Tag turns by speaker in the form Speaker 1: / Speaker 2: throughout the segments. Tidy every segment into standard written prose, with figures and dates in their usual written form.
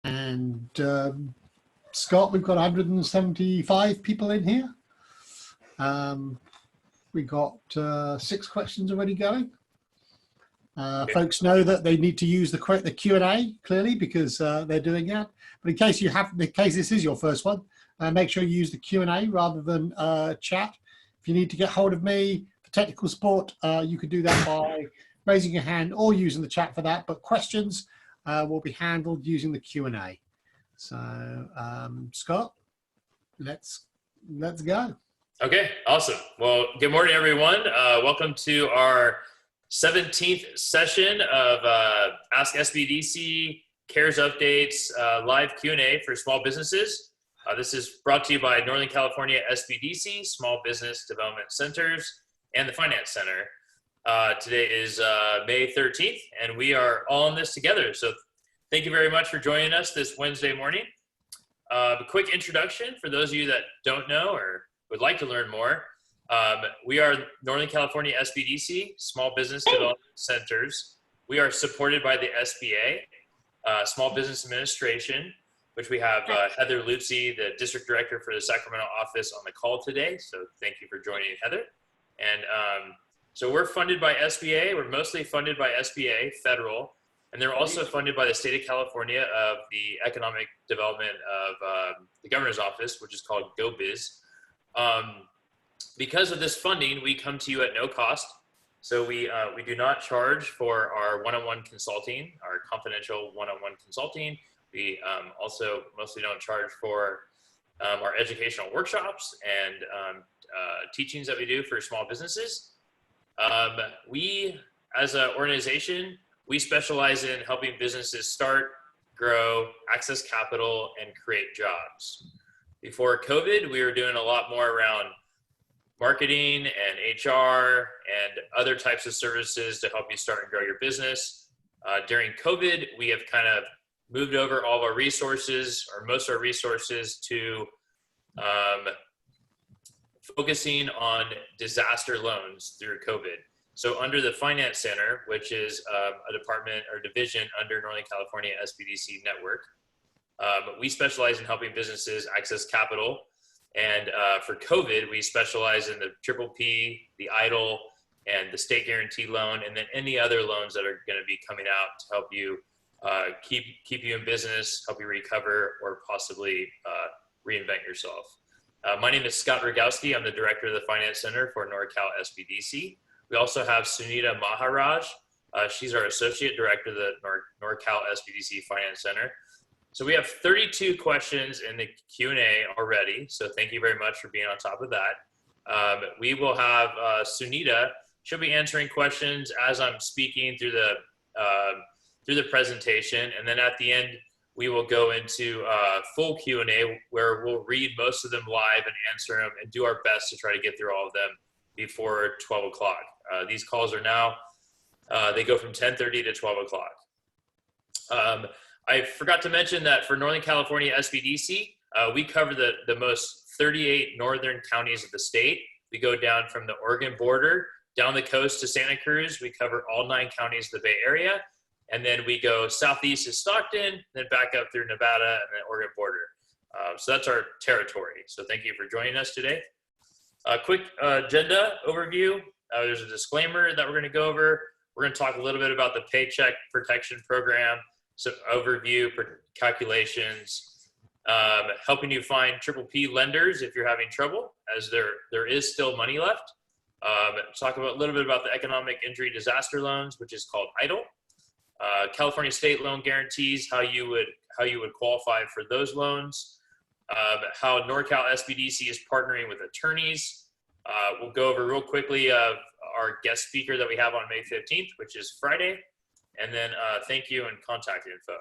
Speaker 1: And Scott, we've got 175 people in here. We got 6 questions already going. Folks know that they need to use the Q&A clearly because they're doing that. But in case this is your first one, make sure you use the Q&A rather than chat. If you need to get hold of me for technical support, you can do that by raising your hand or using the chat for that. But questions will be handled using the Q&A. So Scott, let's go.
Speaker 2: Okay, awesome. Well, good morning, everyone. Welcome to our 17th session of Ask SBDC, CARES updates, live Q&A for small businesses. This is brought to you by Northern California SBDC, Small Business Development Centers, and the Finance Center. Today is May 13th, and we are all in this together. So thank you very much for joining us this Wednesday morning. A quick introduction for those of you that don't know or would like to learn more. We are Northern California SBDC, Small Business Development Centers. We are supported by the SBA, Small Business Administration, which we have Heather Lutzy, the District Director for the Sacramento office, on the call today. So thank you for joining, Heather. And so we're funded by SBA. We're mostly funded by SBA, federal, and they're also funded by the state of California of the Economic Development of the Governor's Office, which is called GoBiz. Because of this funding, we come to you at no cost. So we do not charge for our one-on-one consulting, our confidential one-on-one consulting. We also mostly don't charge for our educational workshops and teachings that we do for small businesses. We, as an organization, we specialize in helping businesses start, grow, access capital, and create jobs. Before COVID, we were doing a lot more around marketing and HR and other types of services to help you start and grow your business. During COVID, we have kind of moved over all of our resources, or most of our resources, to focusing on disaster loans through COVID. So under the Finance Center, which is a department or division under Northern California SBDC network, we specialize in helping businesses access capital. And for COVID, we specialize in the Ppp, the EIDL, and the state guarantee loan, and then any other loans that are going to be coming out to help you keep you in business, help you recover, or possibly reinvent yourself. My name is Scott Rogowski. I'm the director of the Finance Center for NorCal SBDC. We also have Sunita Maharaj. She's our associate director of the NorCal SBDC Finance Center. So we have 32 questions in the Q&A already, so thank you very much for being on top of that. We will have Sunita. She'll be answering questions as I'm speaking through the presentation, and then at the end, we will go into full Q&A where we'll read most of them live and answer them and do our best to try to get through all of them before 12 o'clock. These calls are now, they go from 10:30 to 12 o'clock. I forgot to mention that for Northern California SBDC, we cover the most 38 northern counties of the state. We go down from the Oregon border, down the coast to Santa Cruz. We cover all 9 counties of the Bay Area. And then we go southeast to Stockton, then back up through Nevada and the Oregon border. So that's our territory. So thank you for joining us today. A quick agenda overview. There's a disclaimer that we're going to go over. We're going to talk a little bit about the Paycheck Protection Program, some overview, calculations, helping you find Ppp lenders if you're having trouble, as there is still money left. Talk about a little bit about the economic injury disaster loans, which is called EIDL. California state loan guarantees, how you would qualify for those loans. How NorCal SBDC is partnering with attorneys. We'll go over real quickly our guest speaker that we have on May 15th, which is Friday. And then thank you and contact info.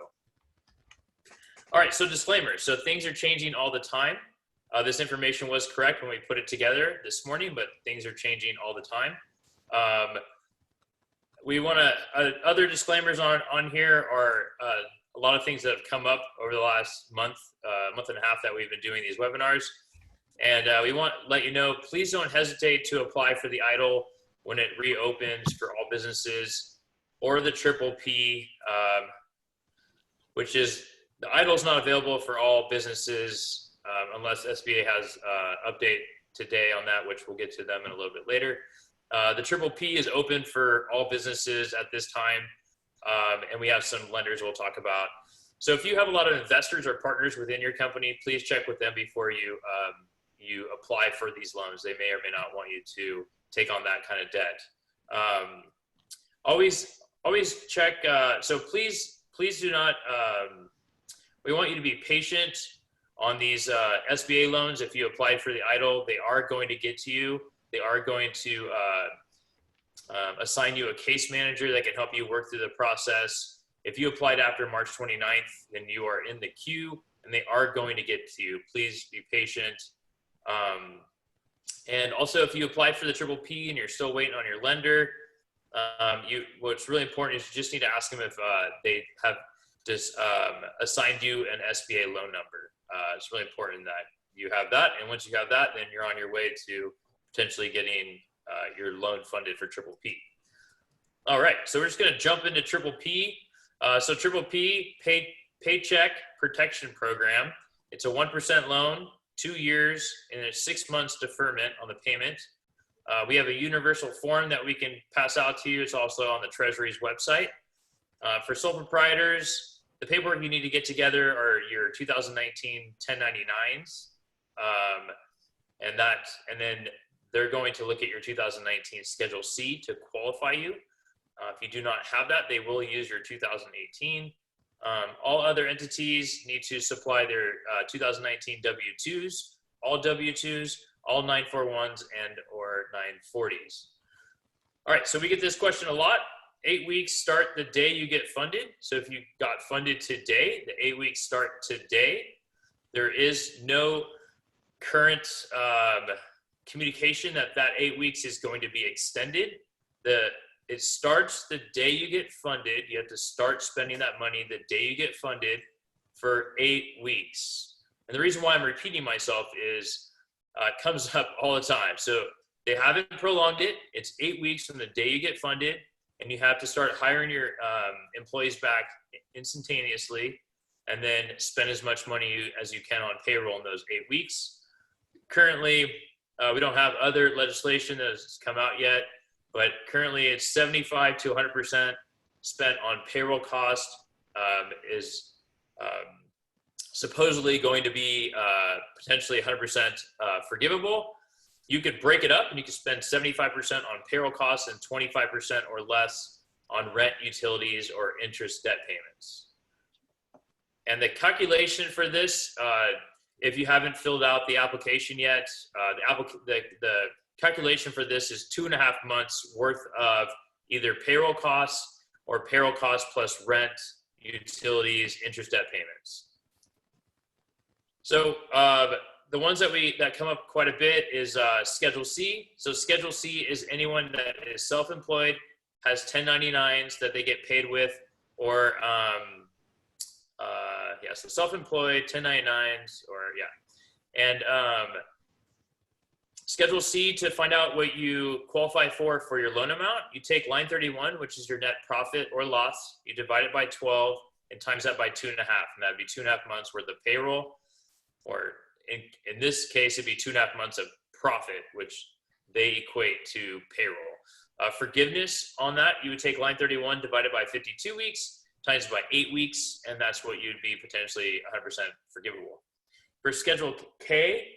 Speaker 2: All right, so disclaimer. So things are changing all the time. This information was correct when we put it together this morning, but things are changing all the time. We want to, other disclaimers on here are a lot of things that have come up over the last month and a half that we've been doing these webinars. And we want to let you know, please don't hesitate to apply for the EIDL when it reopens for all businesses, or the Ppp, which is The EIDL is not available for all businesses unless SBA has update today on that, which we'll get to them in a little bit later. The Ppp is open for all businesses at this time, and we have some lenders we'll talk about. So if you have a lot of investors or partners within your company, please check with them before you apply for these loans. They may or may not want you to take on that kind of debt. Always check. So please do not. We want you to be patient on these SBA loans. If you apply for the EIDL, they are going to get to you. They are going to assign you a case manager that can help you work through the process. If you applied after March 29th, then you are in the queue, and they are going to get to you. Please be patient. And also, if you applied for the Ppp and you're still waiting on your lender, what's really important is you just need to ask them if they have just assigned you an SBA loan number. It's really important that you have that, and once you have that, then you're on your way to potentially getting your loan funded for Ppp. All right, so we're just going to jump into Ppp. So Ppp Paycheck Protection Program. It's a 1% loan, 2 years, and a 6 months deferment on the payment. We have a universal form that we can pass out to you. It's also on the Treasury's website. For sole proprietors, the paperwork you need to get together are your 2019 1099s, and then they're going to look at your 2019 Schedule C to qualify you. If you do not have that, they will use your 2018. All other entities need to supply their 2019 W-2s, all W-2s, all 941s, and or 940s. All right, so we get this question a lot. 8 weeks start the day you get funded. So if you got funded today, the 8 weeks start today. There is no current communication that 8 weeks is going to be extended. It starts the day you get funded. You have to start spending that money the day you get funded for 8 weeks. And the reason why I'm repeating myself is it comes up all the time. So they haven't prolonged it. It's 8 weeks from the day you get funded, and you have to start hiring your employees back instantaneously, and then spend as much money as you can on payroll in those 8 weeks. Currently, we don't have other legislation that has come out yet, but currently it's 75 to 100% spent on payroll cost is supposedly going to be potentially 100% forgivable. You could break it up and you could spend 75% on payroll costs and 25% or less on rent, utilities, or interest debt payments. And the calculation for this, if you haven't filled out the application yet, the calculation for this is 2.5 months worth of either payroll costs or payroll costs plus rent, utilities, interest debt payments. So the ones that come up quite a bit is Schedule C. So Schedule C is anyone that is self-employed, has 1099s that they get paid with, or so self-employed, 1099s, or and Schedule C, to find out what you qualify for your loan amount, you take line 31, which is your net profit or loss, you divide it by 12 and times that by 2.5, and that'd be 2.5 months worth of payroll, or in this case, it'd be 2.5 months of profit, which they equate to payroll. Forgiveness on that, you would take line 31 divided by 52 weeks, times by 8 weeks, and that's what you'd be potentially 100% forgivable. For Schedule K,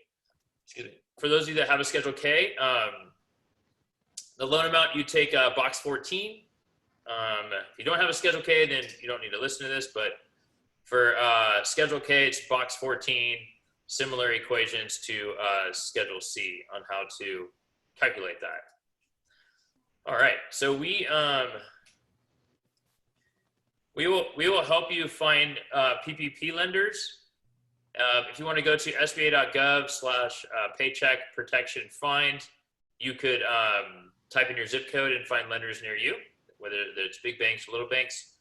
Speaker 2: for those of you that have a Schedule K, the loan amount, you take box 14. If you don't have a Schedule K, then you don't need to listen to this, but for Schedule K, it's box 14, similar equations to Schedule C on how to calculate that. All right, so we will help you find PPP lenders. If you want to go to sba.gov/paycheck protection find, you could type in your zip code and find lenders near you, whether it's big banks or little banks.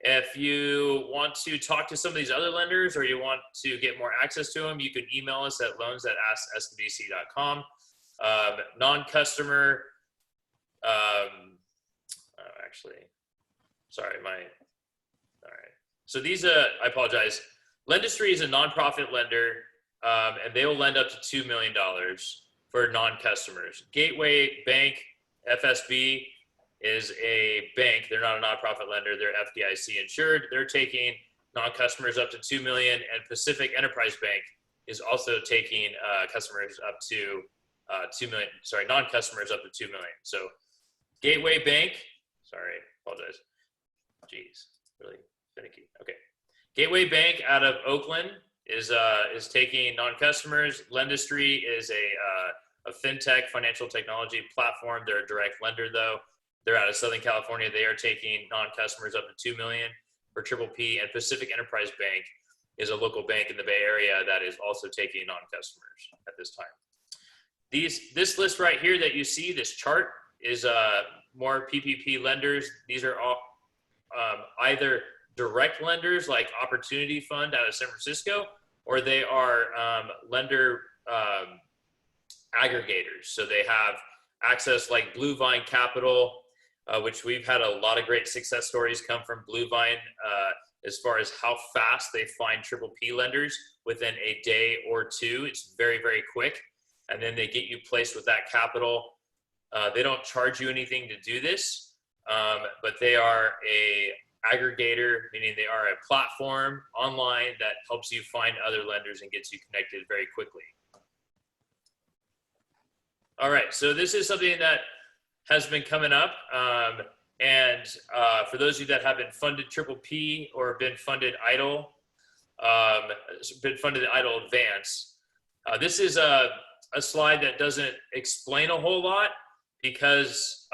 Speaker 2: If you want to talk to some of these other lenders, or you want to get more access to them, you can email us at loans@askspdc.com. Non-customer, So these, I apologize. Lendustry is a nonprofit lender, and they will lend up to $2 million for non-customers. Gateway Bank, FSB, is a bank. They're not a nonprofit lender. They're FDIC insured. They're taking non-customers up to $2 million, and Pacific Enterprise Bank is also taking customers up to $2 million. Sorry, non-customers up to $2 million. So Gateway Bank, sorry, apologize. Jeez, really finicky. Okay. Gateway Bank out of Oakland is taking non-customers. Lendustry is a fintech financial technology platform. They're a direct lender though. They're out of Southern California. They are taking non-customers up to $2 million for PPP, and Pacific Enterprise Bank is a local bank in the Bay Area that is also taking non-customers at this time. This list right here that you see, this chart, is more PPP lenders. These are all either direct lenders like Opportunity Fund out of San Francisco, or they are lender aggregators. So they have access like Blue Vine Capital, which we've had a lot of great success stories come from Blue Vine as far as how fast they find PPP lenders within a day or two. It's very, very quick. And then they get you placed with that capital. They don't charge you anything to do this, but they are a aggregator, meaning they are a platform online that helps you find other lenders and gets you connected very quickly. All right, so this is something that has been coming up. And for those of you that have been funded PPP or been funded EIDL, advance, this is a slide that doesn't explain a whole lot because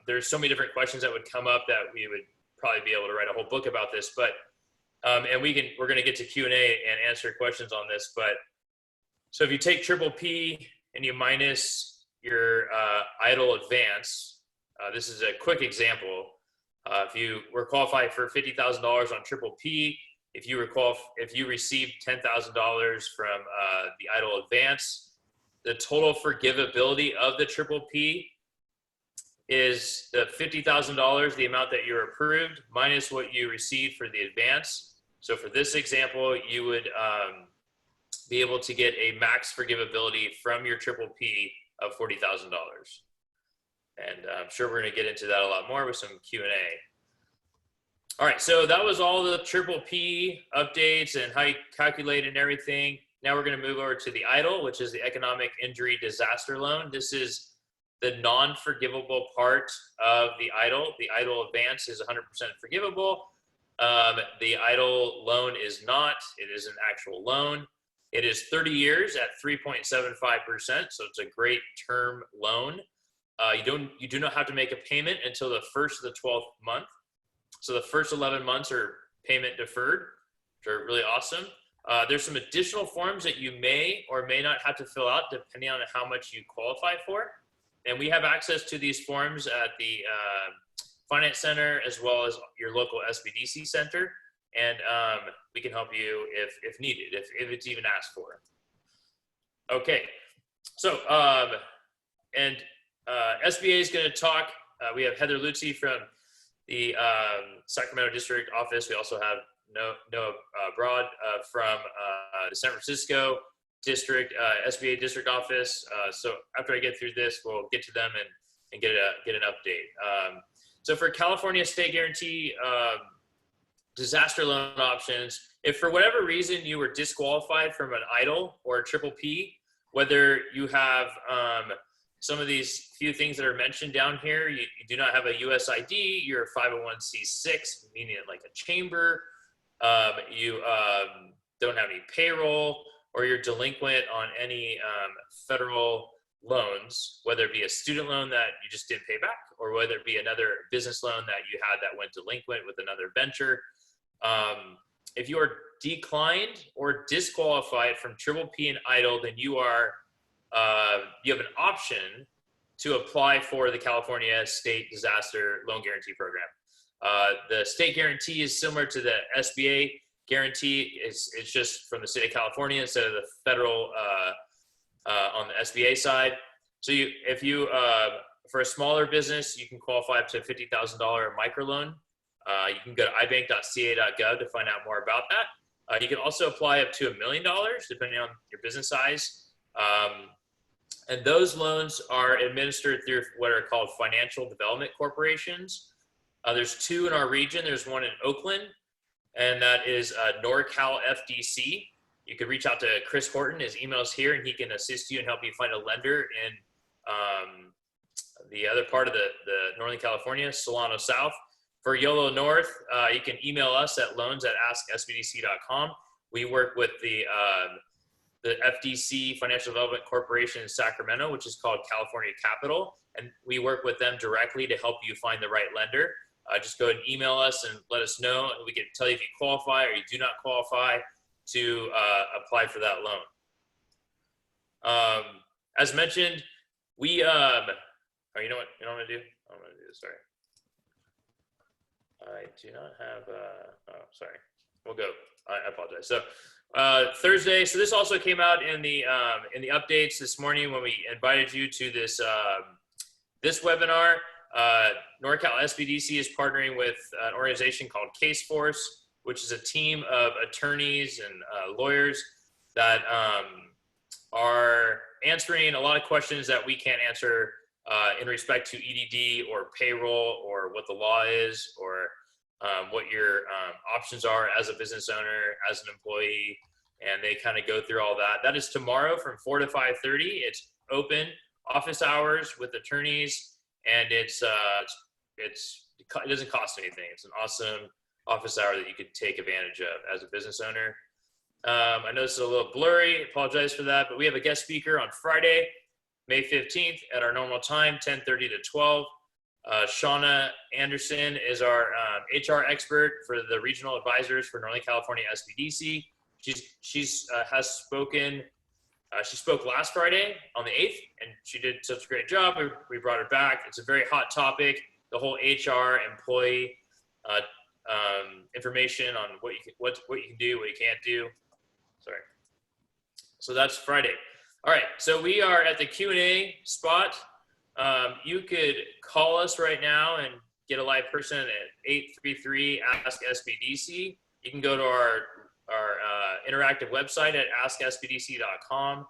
Speaker 2: there's so many different questions that would come up that we would probably be able to write a whole book about this. But and we're going to get to Q&A and answer questions on this. But so if you take PPP and you minus your EIDL advance, this is a quick example. If you were qualified for $50,000 on PPP, if you received $10,000 from the EIDL advance, the total forgivability of the PPP is the $50,000, the amount that you're approved, minus what you received for the advance. So for this example, you would be able to get a max forgivability from your PPP of $40,000. And I'm sure we're going to get into that a lot more with some Q&A. All right, so that was all the PPP updates and how you calculate and everything. Now we're going to move over to the EIDL, which is the Economic Injury Disaster Loan. This is the non-forgivable part of the EIDL. The EIDL advance is 100% forgivable. The EIDL loan is not. It is an actual loan. It is 30 years at 3.75%, so it's a great term loan. You do not have to make a payment until the first of the 12th month. So the first 11 months are payment deferred, which are really awesome. There's some additional forms that you may or may not have to fill out depending on how much you qualify for. And we have access to these forms at the Finance Center as well as your local SBDC center. And we can help you if needed, if it's even asked for. Okay, so SBA is going to talk. We have Heather Lutzy from the Sacramento District Office. We also have Noah Broad from the San Francisco District, SBA District Office. So after I get through this, we'll get to them and get an update. So for California State Guarantee disaster loan options, if for whatever reason you were disqualified from an EIDL or a PPP, whether you have some of these few things that are mentioned down here, you do not have a USID, you're a 501c6, meaning like a chamber, you don't have any payroll, or you're delinquent on any federal loans, whether it be a student loan that you just didn't pay back, or whether it be another business loan that you had that went delinquent with another venture. If you are declined or disqualified from PPP and EIDL, then you have an option to apply for the California State Disaster Loan Guarantee Program. The state guarantee is similar to the SBA guarantee. It's just from the state of California instead of the federal on the SBA side. So if you for a smaller business, you can qualify up to $50,000 microloan You can go to ibank.ca.gov to find out more about that. You can also apply up to $1 million, depending on your business size. And those loans are administered through what are called financial development corporations. There's 2 in our region. There's one in Oakland, and that is NorCal FDC. You could reach out to Chris Horton. His email is here, and he can assist you and help you find a lender in the other part of the Northern California, Solano South. For YOLO North, you can email us at loans@asksbdc.com. We work with the FDC Financial Development Corporation in Sacramento, which is called California Capital, and we work with them directly to help you find the right lender. Just go ahead and email us and let us know, and we can tell you if you qualify or you do not qualify to apply for that loan. As mentioned, we, oh, you know what I'm gonna do? I'm gonna do this, sorry. I do not have, oh, sorry. We'll go, I apologize. So Thursday, so this also came out in the updates this morning when we invited you to this, this webinar. NorCal SBDC is partnering with an organization called Case Force, which is a team of attorneys and lawyers that are answering a lot of questions that we can't answer in respect to EDD or payroll or what the law is or what your options are as a business owner, as an employee, and they kind of go through all that. That is tomorrow from 4 to 5:30. It's open office hours with attorneys, and it doesn't cost anything. It's an awesome office hour that you could take advantage of as a business owner. I know this is a little blurry, apologize for that, but we have a guest speaker on Friday, May 15th at our normal time, 10:30 to 12. Shauna Anderson is our HR expert for the regional advisors for Northern California SBDC. She's has spoken, she spoke last Friday on the 8th, and she did such a great job. We brought her back. It's a very hot topic, the whole HR employee information on what you can do, what you can't do. Sorry. So that's Friday. All right, so we are at the Q&A spot. You could call us right now and get a live person at 833-ASK-SBDC. You can go to our interactive website at asksbdc.com,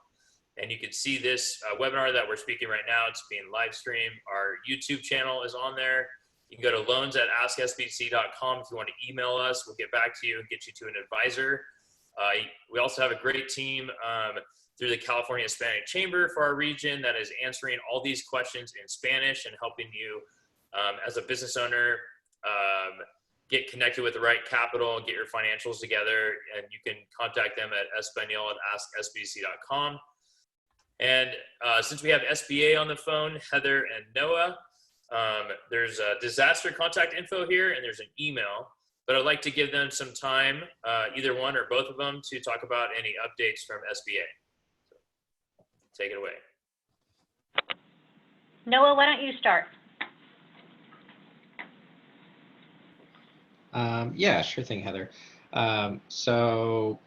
Speaker 2: and you can see this webinar that we're speaking right now. It's being live streamed. Our YouTube channel is on there. You can go to loans@asksbdc.com if you want to email us. We'll get back to you and get you to an advisor. We also have a great team through the California Hispanic Chamber for our region that is answering all these questions in Spanish and helping you as a business owner get connected with the right capital and get your financials together. And you can contact them at espanol@asksbdc.com. And since we have SBA on the phone, Heather and Noah, there's a disaster contact info here and there's an email, but I'd like to give them some time, either one or both of them, to talk about any updates from SBA. So, take it away.
Speaker 3: Noah, why don't you start?
Speaker 4: Yeah, sure thing, Heather. So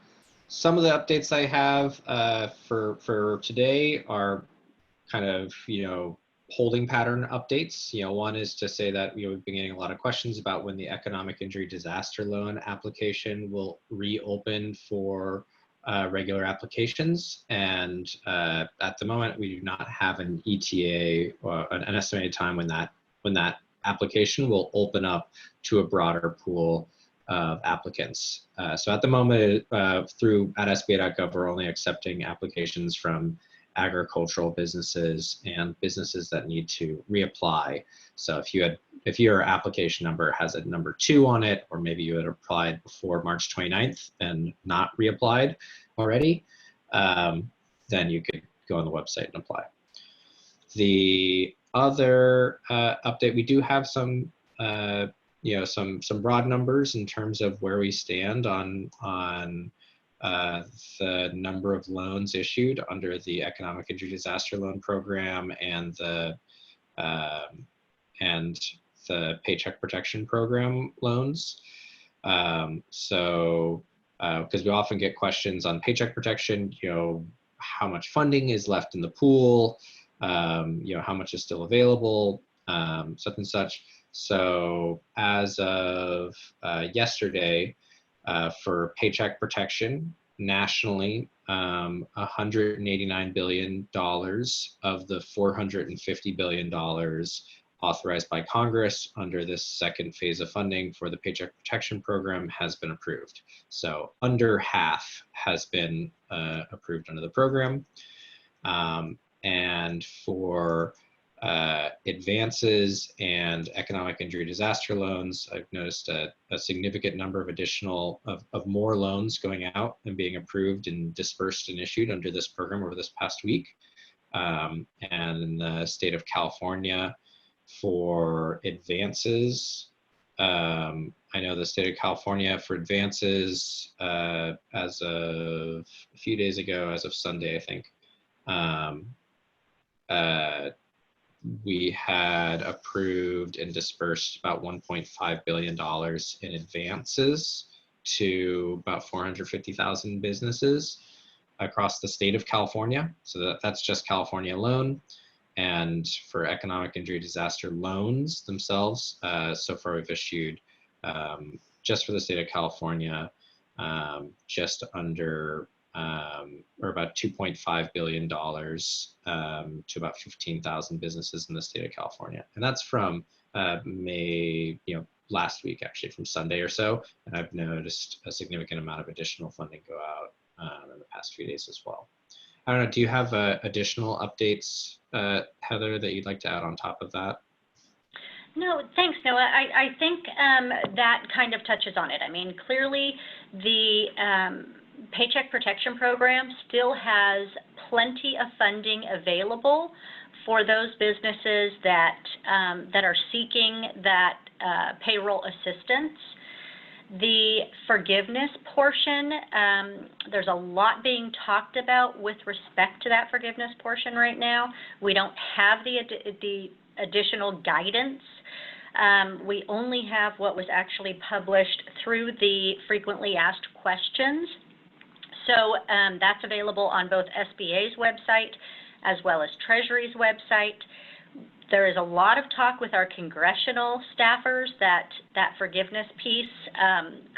Speaker 4: some of the updates I have for today are kind of, holding pattern updates. One is to say that we've been getting a lot of questions about when the economic injury disaster loan application will reopen for regular applications. And at the moment, we do not have an ETA or an estimated time when that application will open up to a broader pool of applicants. So at the moment, through at SBA.gov, we're only accepting applications from agricultural businesses and businesses that need to reapply. So if your application number has a number 2 on it, or maybe you had applied before March 29th and not reapplied already, then you could go on the website and apply. The other update, we do have some some broad numbers in terms of where we stand on the number of loans issued under the Economic Injury Disaster Loan Program and the Paycheck Protection Program loans. Because we often get questions on Paycheck Protection, how much funding is left in the pool, how much is still available, such and such. So as of yesterday, for paycheck protection nationally, $189 billion of the $450 billion authorized by Congress under this second phase of funding for the Paycheck Protection Program has been approved. So under half has been approved under the program. And for advances and economic injury disaster loans, I've noticed a significant number of additional of more loans going out and being approved and dispersed and issued under this program over this past week. And in the state of California, for advances, I know the state of California for advances as of a few days ago, as of Sunday, I think, we had approved and dispersed about $1.5 billion in advances to about 450,000 businesses across the state of California. So that's just California alone. And for economic injury disaster loans themselves, so far we've issued, just for the state of California, just under, or about $2.5 billion to about 15,000 businesses in the state of California. And that's from May, last week, actually, from Sunday or so. And I've noticed a significant amount of additional funding go out in the past few days as well. I don't know, do you have additional updates, Heather, that you'd like to add on top of that?
Speaker 3: No, thanks, Noah. I think that kind of touches on it. I mean, clearly the Paycheck Protection Program still has plenty of funding available for those businesses that that are seeking that payroll assistance. The forgiveness portion, there's a lot being talked about with respect to that forgiveness portion right now. We don't have the additional guidance. We only have what was actually published through the frequently asked questions. So that's available on both SBA's website as well as Treasury's website. There is a lot of talk with our congressional staffers that that forgiveness piece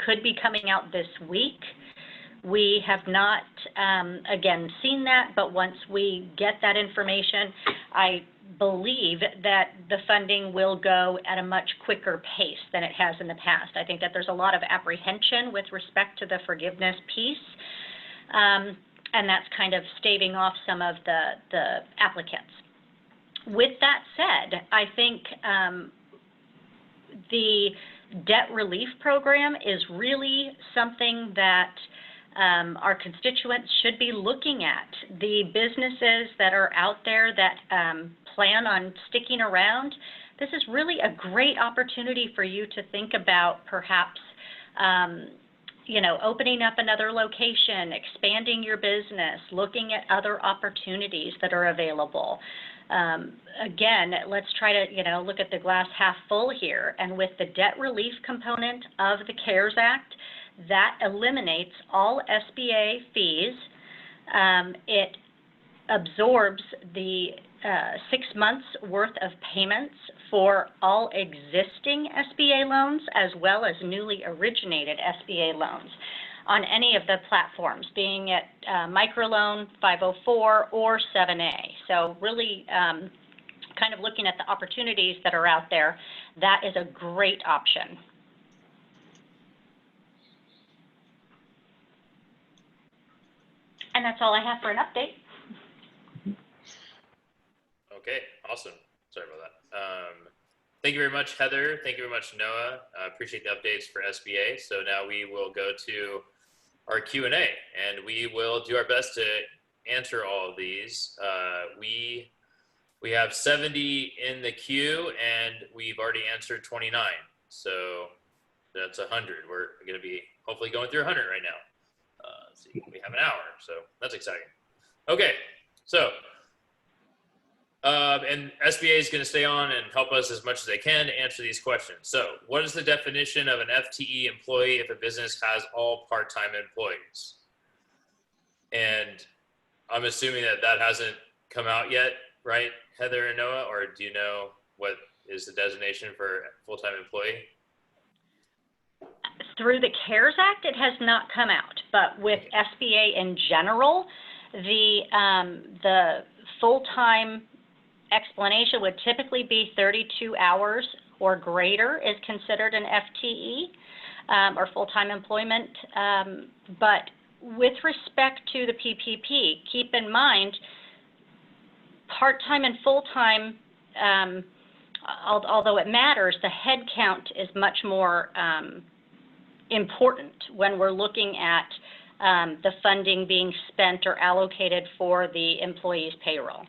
Speaker 3: could be coming out this week. We have not, again, seen that, but once we get that information, I believe that the funding will go at a much quicker pace than it has in the past. I think that there's a lot of apprehension with respect to the forgiveness piece, and that's kind of staving off some of the applicants. With that said, I think the debt relief program is really something that our constituents should be looking at. The businesses that are out there that plan on sticking around, this is really a great opportunity for you to think about perhaps opening up another location, expanding your business, looking at other opportunities that are available. Again, let's try to, look at the glass half full here. And with the debt relief component of the CARES Act, that eliminates all SBA fees. It absorbs the 6 months worth of payments for all existing SBA loans as well as newly originated SBA loans on any of the platforms, being it microloan, 504, or 7A. So really kind of looking at the opportunities that are out there, that is a great option. And that's all I have for an update.
Speaker 2: Okay, awesome. Sorry about that. Thank you very much, Heather. Thank you very much, Noah. I appreciate the updates for SBA. So now we will go to our Q&A, and we will do our best to answer all of these. We have 70 in the queue, and we've already answered 29. So that's 100. We're going to be hopefully going through 100 right now. Let's see, we have an hour, so that's exciting. Okay, so and SBA is going to stay on and help us as much as they can to answer these questions. So what is the definition of an FTE employee if a business has all part-time employees? And I'm assuming that that hasn't come out yet, right, Heather and Noah, or do you know what is the designation for full-time employee?
Speaker 3: Through the CARES Act, it has not come out, but with SBA in general, the full-time explanation would typically be 32 hours or greater is considered an FTE or full-time employment. But with respect to the PPP, keep in mind part-time and full-time, although it matters, the head count is much more important when we're looking at the funding being spent or allocated for the employee's payroll.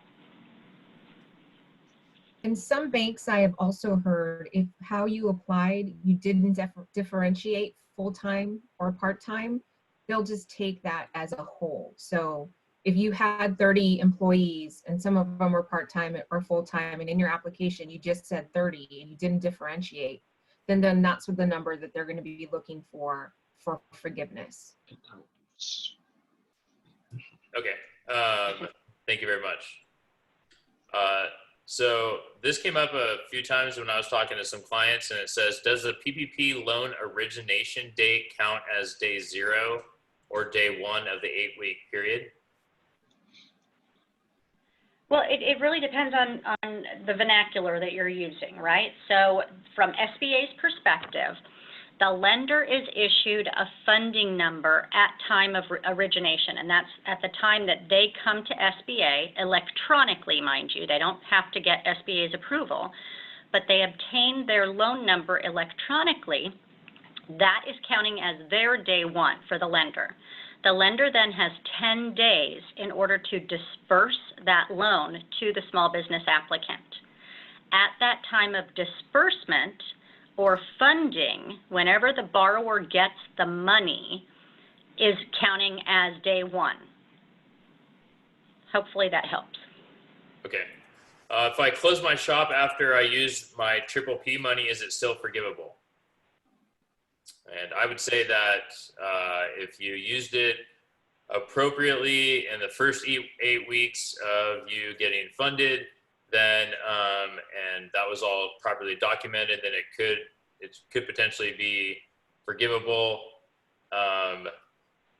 Speaker 5: In some banks, I have also heard if how you applied, you didn't differentiate full-time or part-time, they'll just take that as a whole. So if you had 30 employees and some of them were part-time or full-time, and in your application you just said 30 and you didn't differentiate, then that's the number that they're going to be looking for forgiveness.
Speaker 2: Okay, thank you very much. So this came up a few times when I was talking to some clients, and it says, does the PPP loan origination date count as day 0 or day 1 of the 8-week period?
Speaker 3: Well, it really depends on the vernacular that you're using, right? So from SBA's perspective, the lender is issued a funding number at time of origination, and that's at the time that they come to SBA electronically, mind you. They don't have to get SBA's approval, but they obtain their loan number electronically. That is counting as their day 1 for the lender. The lender then has 10 days in order to disperse that loan to the small business applicant. At that time of disbursement or funding, whenever the borrower gets the money, is counting as day 1. Hopefully that helps.
Speaker 2: Okay. If I close my shop after I use my Ppp money, is it still forgivable? And I would say that if you used it appropriately in the first 8 weeks of you getting funded, then and that was all properly documented, then it could potentially be forgivable.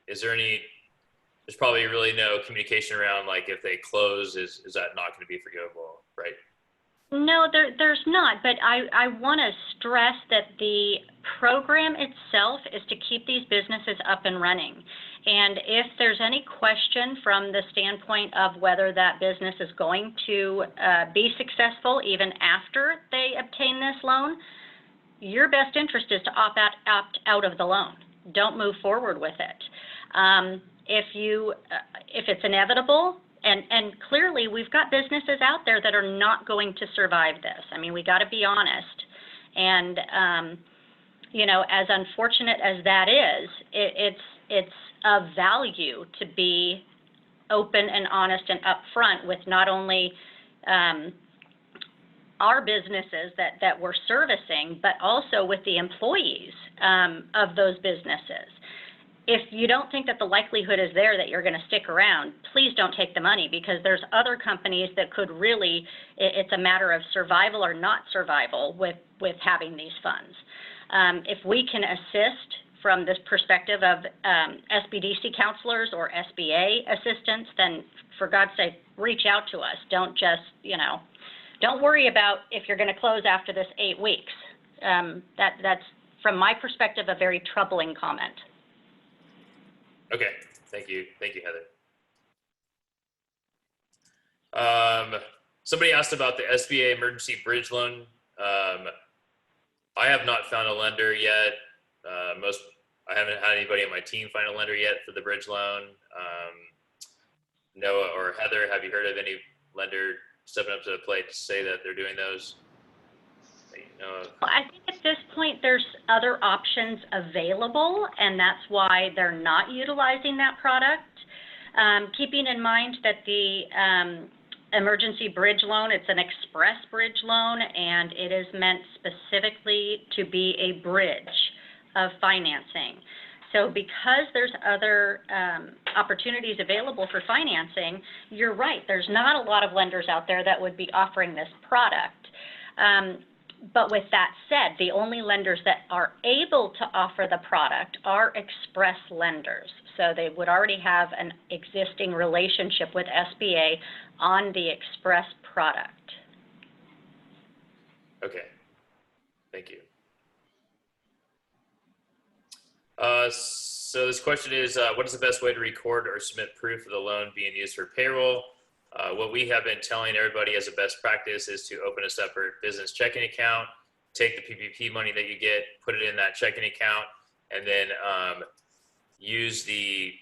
Speaker 2: There's probably really no communication around, like, if they close, is that not going to be forgivable, right?
Speaker 3: No, there's not, but I want to stress that the program itself is to keep these businesses up and running. And if there's any question from the standpoint of whether that business is going to be successful even after they obtain this loan, your best interest is to opt out of the loan. Don't move forward with it. If it's inevitable, and clearly we've got businesses out there that are not going to survive this. I mean, we got to be honest. And you know, as unfortunate as that is, it's of value to be open and honest and upfront with not only our businesses that we're servicing, but also with the employees of those businesses. If you don't think that the likelihood is there that you're going to stick around, please don't take the money, because there's other companies that could really, it's a matter of survival or not survival with having these funds. If we can assist from this perspective of SBDC counselors or SBA assistants, then for God's sake, reach out to us. Don't just, don't worry about if you're going to close after this 8 weeks. That's, from my perspective, a very troubling comment.
Speaker 2: Okay, thank you, Heather. Somebody asked about the SBA emergency bridge loan. I have not found a lender yet. I haven't had anybody on my team find a lender yet for the bridge loan. Noah or Heather, have you heard of any lender stepping up to the plate to say that they're doing those? Well,
Speaker 3: I think at this point there's other options available, and that's why they're not utilizing that product. Keeping in mind that the emergency bridge loan, it's an express bridge loan, and it is meant specifically to be a bridge of financing. So because there's other opportunities available for financing, you're right, there's not a lot of lenders out there that would be offering this product. But with that said, the only lenders that are able to offer the product are express lenders. So they would already have an existing relationship with SBA on the express product.
Speaker 2: Okay, thank you. So this question is, what is the best way to record or submit proof of the loan being used for payroll? What we have been telling everybody as a best practice is to open a separate business checking account, take the PPP money that you get, put it in that checking account, and then use the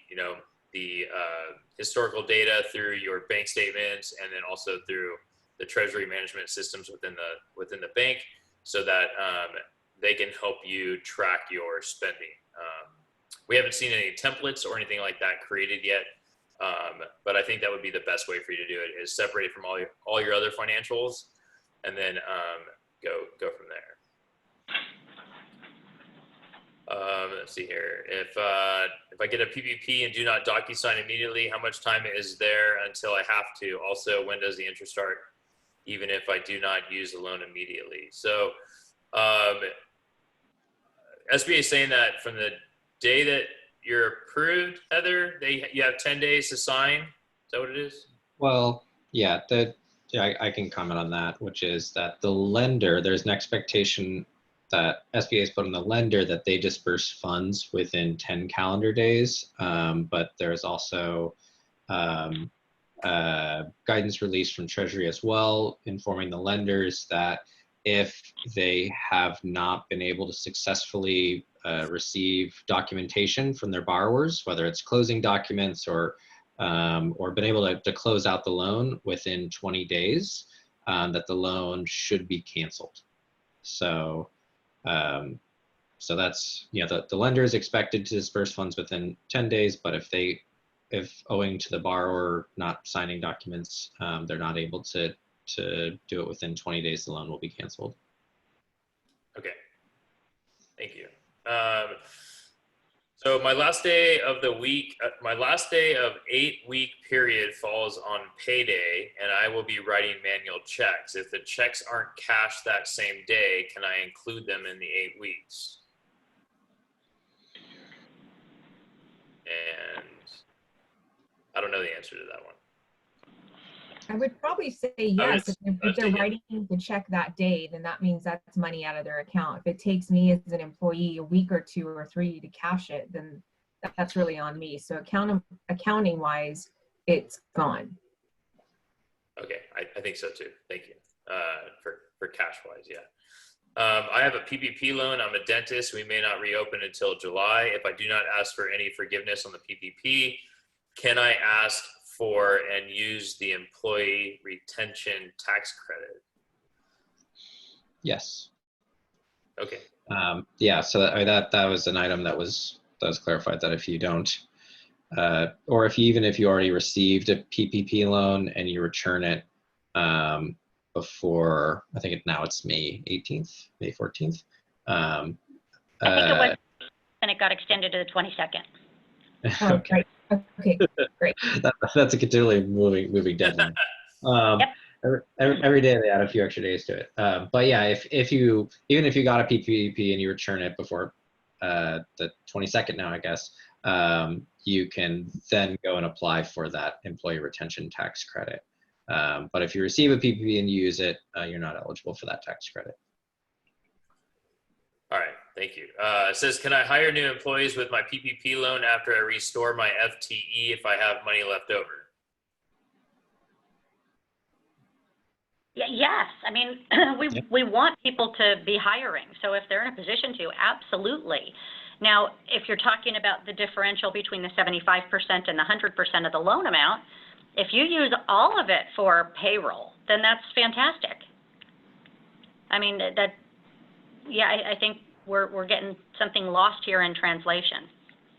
Speaker 2: historical data through your bank statements, and then also through the treasury management systems within the bank, so that they can help you track your spending. We haven't seen any templates or anything like that created yet, but I think that would be the best way for you to do it, is separate it from all your other financials, and then go from there. Let's see here. If I get a PPP and do not DocuSign immediately, how much time is there until I have to? Also, when does the interest start, even if I do not use the loan immediately? So SBA is saying that from the day that you're approved, Heather, you have 10 days to sign. Is that what it is?
Speaker 4: Well, yeah, I can comment on that, which is that the lender, there's an expectation that SBA has put on the lender that they disperse funds within 10 calendar days. But there's also guidance released from Treasury as well, informing the lenders that if they have not been able to successfully receive documentation from their borrowers, whether it's closing documents or been able to close out the loan within 20 days, that the loan should be canceled. So that's, the lender is expected to disperse funds within 10 days, but if owing to the borrower not signing documents, they're not able to do it within 20 days, the loan will be canceled.
Speaker 2: Okay, thank you. So my last day of the week, my last day of 8-week period falls on payday, and I will be writing manual checks. If the checks aren't cashed that same day, can I include them in the 8 weeks? And I don't know the answer to that one.
Speaker 5: I would probably say yes. If they're writing the check that day, then that means that's money out of their account. If it takes me as an employee a week or 2 or 3 to cash it, then that's really on me. So accounting wise, it's gone.
Speaker 2: Okay, I think so too. Thank you. For cash wise, yeah. I have a PPP loan. I'm a dentist. We may not reopen until July. If I do not ask for any forgiveness on the PPP, can I ask for and use the employee retention tax credit?
Speaker 4: Yes.
Speaker 2: Okay.
Speaker 4: Yeah. So that was an item that was clarified, that if you don't, or even if you already received a PPP loan and you return it before, I think now it's May 18th, May 14th.
Speaker 3: I think it was, and it got extended to the 22nd.
Speaker 5: Oh,
Speaker 4: okay.
Speaker 5: Right. Okay, great.
Speaker 4: That's a continually moving deadline.
Speaker 3: Yep.
Speaker 4: Every day they add a few extra days to it. But yeah, even if you got a PPP and you return it before the 22nd now, I guess, you can then go and apply for that employee retention tax credit. But if you receive a PPP and you use it, you're not eligible for that tax credit.
Speaker 2: All right, thank you. It says, can I hire new employees with my PPP loan after I restore my FTE if I have money left over?
Speaker 3: Yes, I mean, we want people to be hiring. So if they're in a position to, absolutely. Now, if you're talking about the differential between the 75% and the 100% of the loan amount, if you use all of it for payroll, then that's fantastic. I mean, I think we're getting something lost here in translation.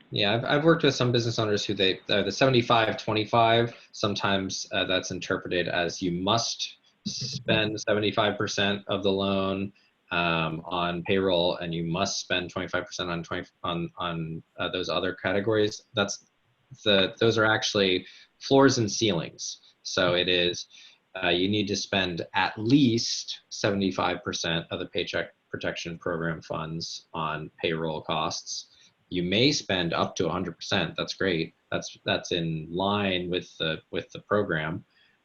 Speaker 4: Yeah, I've worked with some business owners who the 75-25, sometimes that's interpreted as you must spend 75% of the loan on payroll, and you must spend 25% on those other categories. Those are actually floors and ceilings. So it is, you need to spend at least 75% of the Paycheck Protection Program funds on payroll costs. You may spend up to 100%. That's great. That's in line with the program,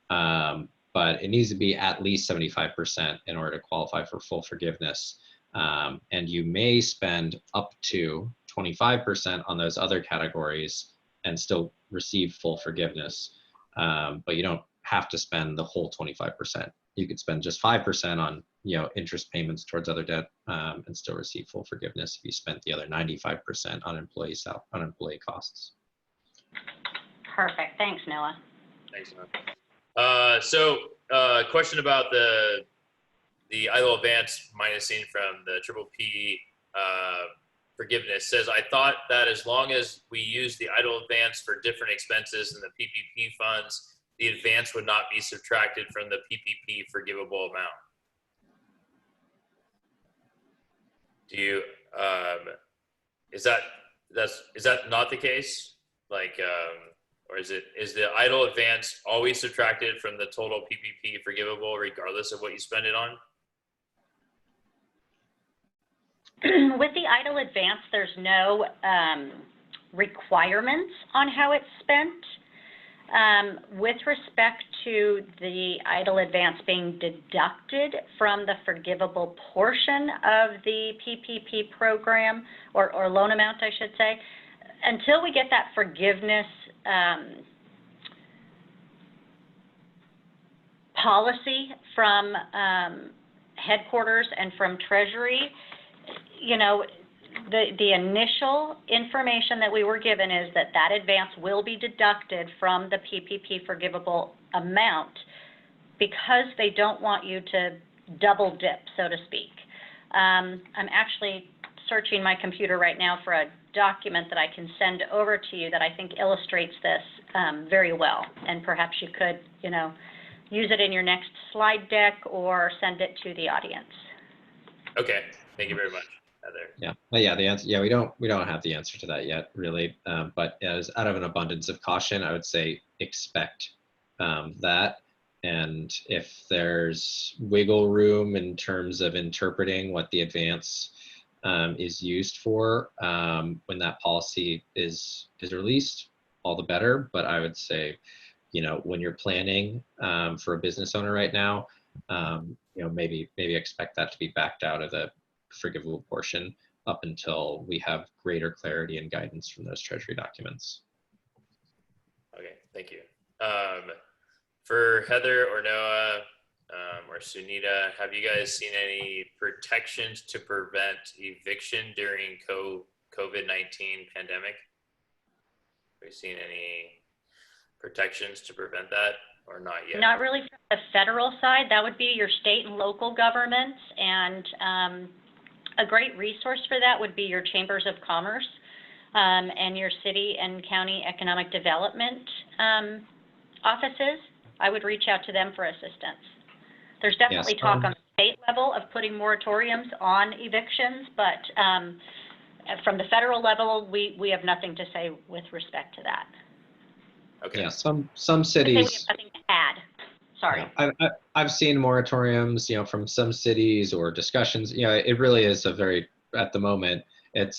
Speaker 4: but it needs to be at least 75% in order to qualify for full forgiveness. And you may spend up to 25% on those other categories and still receive full forgiveness, but you don't have to spend the whole 25%. You could spend just 5% on interest payments towards other debt and still receive full forgiveness if you spent the other 95% on employee costs.
Speaker 3: Perfect. Thanks, Noah.
Speaker 2: Thanks, Noah. Question about the EIDL advance minusing from the Ppp forgiveness says, I thought that as long as we use the EIDL advance for different expenses in the PPP funds, the advance would not be subtracted from the PPP forgivable amount. Do you, is that not the case? Like, or is the EIDL advance always subtracted from the total PPP forgivable regardless of what you spend it on?
Speaker 3: With the EIDL advance, there's no requirements on how it's spent. With respect to the EIDL advance being deducted from the forgivable portion of the PPP program, or loan amount, I should say, until we get that forgiveness policy from headquarters and from Treasury, the initial information that we were given is that advance will be deducted from the PPP forgivable amount because they don't want you to double dip, so to speak. I'm actually searching my computer right now for a document that I can send over to you that I think illustrates this very well, and perhaps you could, use it in your next slide deck or send it to the audience.
Speaker 2: Okay, thank you very much, Heather.
Speaker 4: Yeah, the answer, we don't have the answer to that yet, really. But as out of an abundance of caution, I would say expect that. And if there's wiggle room in terms of interpreting what the advance is used for when that policy is released, all the better. But I would say, when you're planning for a business owner right now, maybe expect that to be backed out of the forgivable portion up until we have greater clarity and guidance from those Treasury documents.
Speaker 2: Okay, thank you. For Heather or Noah or Sunita, have you guys seen any protections to prevent eviction during COVID-19 pandemic? Have you seen any protections to prevent that or not yet?
Speaker 3: Not really from the federal side. That would be your state and local governments, and a great resource for that would be your chambers of commerce and your city and county economic development offices. I would reach out to them for assistance. There's definitely talk on the state level of putting moratoriums on evictions, but from the federal level, we have nothing to say with respect to that.
Speaker 2: Okay.
Speaker 4: Yeah, some cities.
Speaker 3: We have nothing to add. Sorry.
Speaker 4: I've seen moratoriums, from some cities or discussions. It really is at the moment, it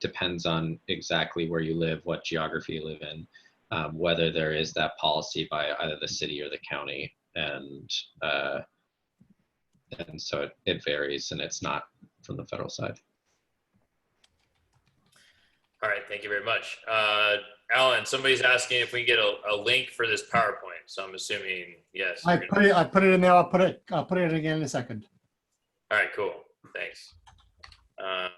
Speaker 4: depends on exactly where you live, what geography you live in, whether there is that policy by either the city or the county, and so it varies, and it's not from the federal side.
Speaker 2: All right, thank you very much. Alan, somebody's asking if we can get a link for this PowerPoint. So I'm assuming yes.
Speaker 1: I put it in there. I'll put it in again in a second.
Speaker 2: All right, cool. Thanks. All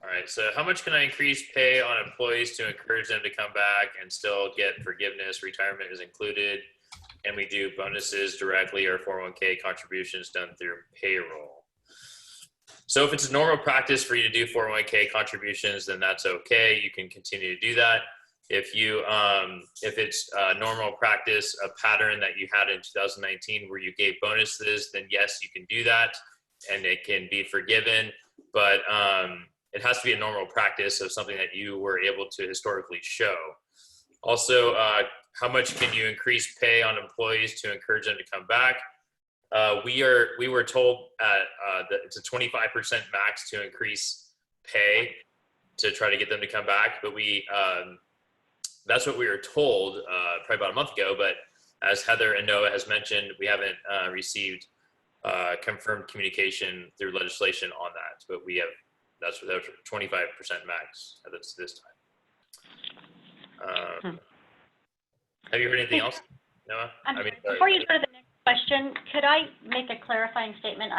Speaker 2: right, so how much can I increase pay on employees to encourage them to come back and still get forgiveness? Retirement is included. And we do bonuses directly or 401k contributions done through payroll. So if it's a normal practice for you to do 401k contributions, then that's okay. You can continue to do that. If it's a normal practice, a pattern that you had in 2019 where you gave bonuses, then yes, you can do that and it can be forgiven. But it has to be a normal practice of something that you were able to historically show. Also, how much can you increase pay on employees to encourage them to come back? We were told that it's a 25% max to increase pay to try to get them to come back, but that's what we were told probably about a month ago. But as Heather and Noah has mentioned, we haven't received confirmed communication through legislation on that. But that's 25% max at this time. Have you heard anything else, Noah?
Speaker 3: Before you go to the next question, could I make a clarifying statement?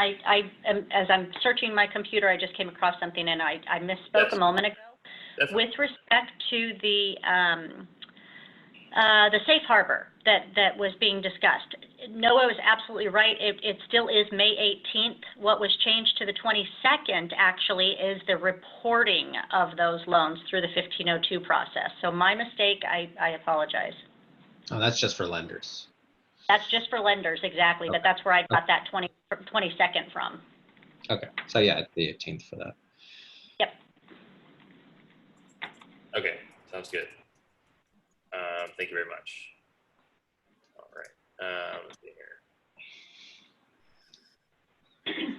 Speaker 3: As I'm searching my computer, I just came across something and I misspoke a moment ago. With respect to the safe harbor that was being discussed, Noah was absolutely right. It still is May 18th. What was changed to the 22nd actually is the reporting of those loans through the 1502 process. So my mistake, I apologize.
Speaker 4: Oh, that's just for lenders.
Speaker 3: That's just for lenders, exactly. Okay. But that's where I got that 22nd from.
Speaker 4: Okay. So yeah, the 18th for that.
Speaker 3: Yep.
Speaker 2: Okay. Sounds good. Thank you very much. All right. Let's see here.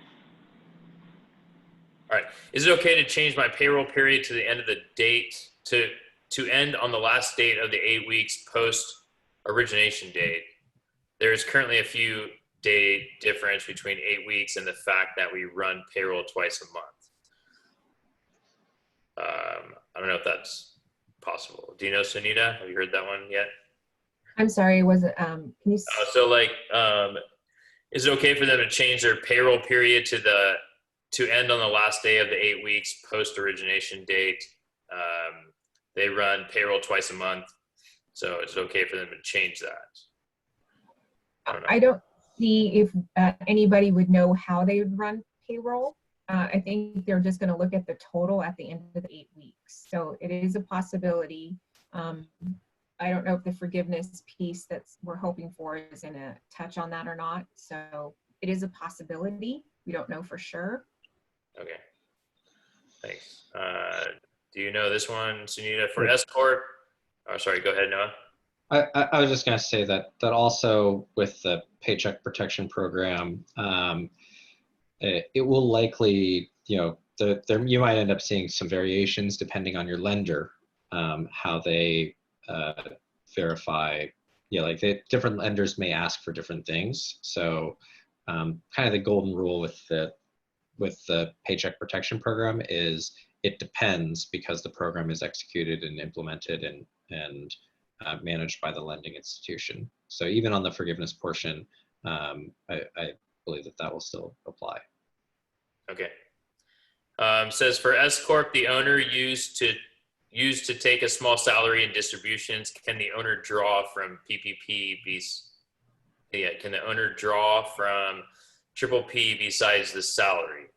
Speaker 2: All right. Is it okay to change my payroll period to the end of the date to end on the last date of the 8 weeks post origination date? There is currently a few day difference between 8 weeks and the fact that we run payroll twice a month. I don't know if that's possible. Do you know, Sunita? Have you heard that one yet?
Speaker 5: I'm sorry, was it, can you?
Speaker 2: So like, is it okay for them to change their payroll period to end on the last day of the 8 weeks post origination date? They run payroll twice a month. So it's okay for them to change that.
Speaker 5: I don't see if anybody would know how they would run payroll. I think they're just going to look at the total at the end of the 8 weeks. So it is a possibility. I don't know if the forgiveness piece that's we're hoping for is going to touch on that or not. So it is a possibility. We don't know for sure.
Speaker 2: Okay. Thanks. Do you know this one, Sunita? For S Corp? Oh, sorry. Go ahead, Noah.
Speaker 4: I was just going to say that also with the Paycheck Protection Program, it will likely, you might end up seeing some variations depending on your lender, how they verify, like different lenders may ask for different things. So kind of the golden rule with the Paycheck Protection Program is it depends, because the program is executed and implemented and managed by the lending institution. So even on the forgiveness portion, I believe that will still apply.
Speaker 2: Okay. Says for S Corp, the owner used to take a small salary in distributions. Can the owner draw from PPP? Can the owner draw from Ppp besides the salary?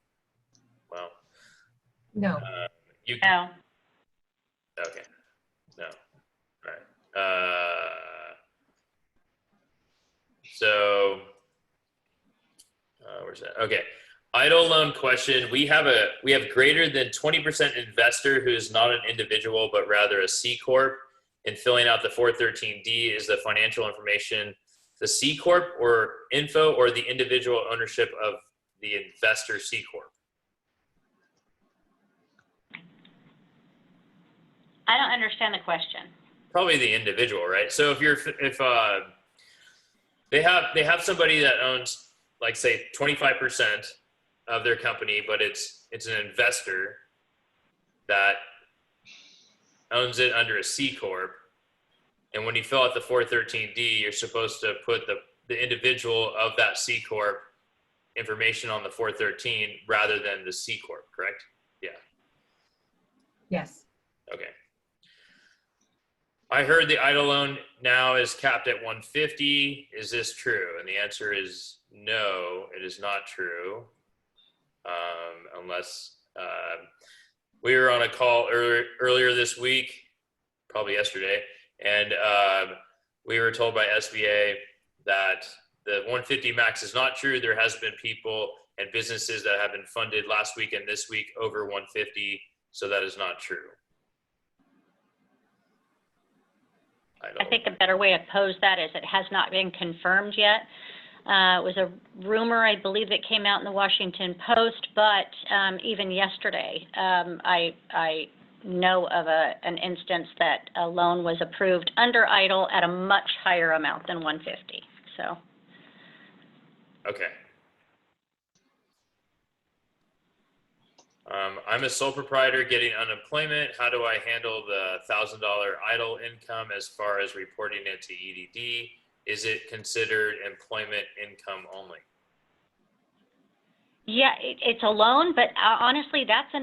Speaker 2: Well,
Speaker 5: no.
Speaker 3: No.
Speaker 2: Okay. No. All right. So where's that? Okay. EIDL loan question. We have greater than 20% investor who is not an individual, but rather a C Corp. In filling out the 413D, is the financial information the C Corp or info or the individual ownership of the investor C Corp?
Speaker 3: I don't understand the question.
Speaker 2: Probably the individual, right? So if they have somebody that owns, like, say 25% of their company, but it's an investor that owns it under a C Corp. And when you fill out the 413D, you're supposed to put the individual of that C Corp information on the 413 rather than the C Corp, correct? Yeah.
Speaker 5: Yes.
Speaker 2: Okay. I heard the EIDL loan now is capped at 150. Is this true? And the answer is no, it is not true. Unless we were on a call earlier this week, probably yesterday, and we were told by SBA that the 150 max is not true. There has been people and businesses that have been funded last week and this week over 150, so that is not true. idle.
Speaker 3: I think a better way to pose that is it has not been confirmed yet. It was a rumor, I believe, that came out in the Washington Post, but even yesterday, I know of an instance that a loan was approved under idle at a much higher amount than 150. So.
Speaker 2: Okay. I'm a sole proprietor getting unemployment. How do I handle the $1,000 idle income as far as reporting it to EDD? Is it considered employment income only?
Speaker 3: Yeah, it's a loan, but honestly, that's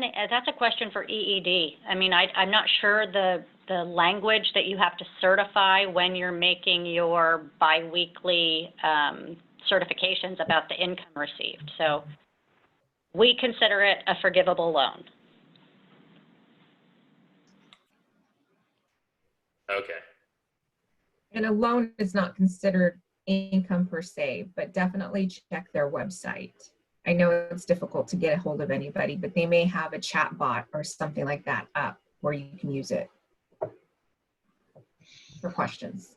Speaker 3: a question for EED. I mean, I'm not sure the language that you have to certify when you're making your biweekly certifications about the income received. So we consider it a forgivable loan.
Speaker 2: Okay.
Speaker 5: And a loan is not considered income per se, but definitely check their website. I know it's difficult to get a hold of anybody, but they may have a chat bot or something like that up where you can use it for questions.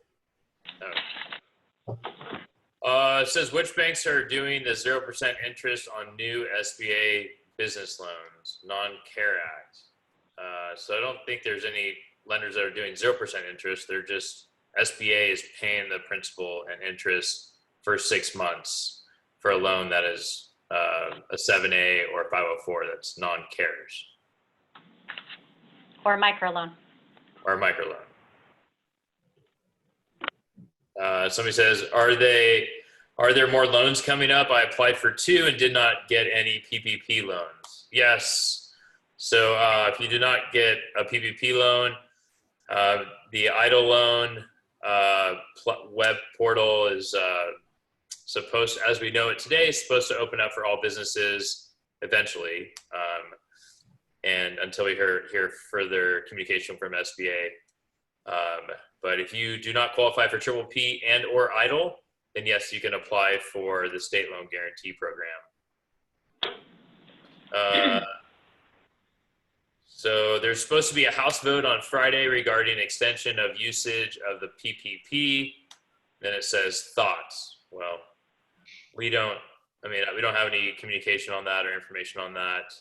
Speaker 2: It says, which banks are doing the 0% interest on new SBA business loans, non-CARE Act? So I don't think there's any lenders that are doing 0% interest. They're just, SBA is paying the principal and interest for 6 months for a loan that is a 7A or 504 that's non-CARES.
Speaker 3: Or a microloan.
Speaker 2: Or a microloan. Somebody says, are there more loans coming up? I applied for 2 and did not get any PPP loans. Yes. So if you do not get a PPP loan, the EIDL loan web portal is supposed, as we know it today, is supposed to open up for all businesses eventually, and until we hear further communication from SBA. But if you do not qualify for Ppp and or EIDL, then yes, you can apply for the state loan guarantee program. So there's supposed to be a House vote on Friday regarding extension of usage of the PPP. Then it says thoughts. Well, we don't have any communication on that or information on that.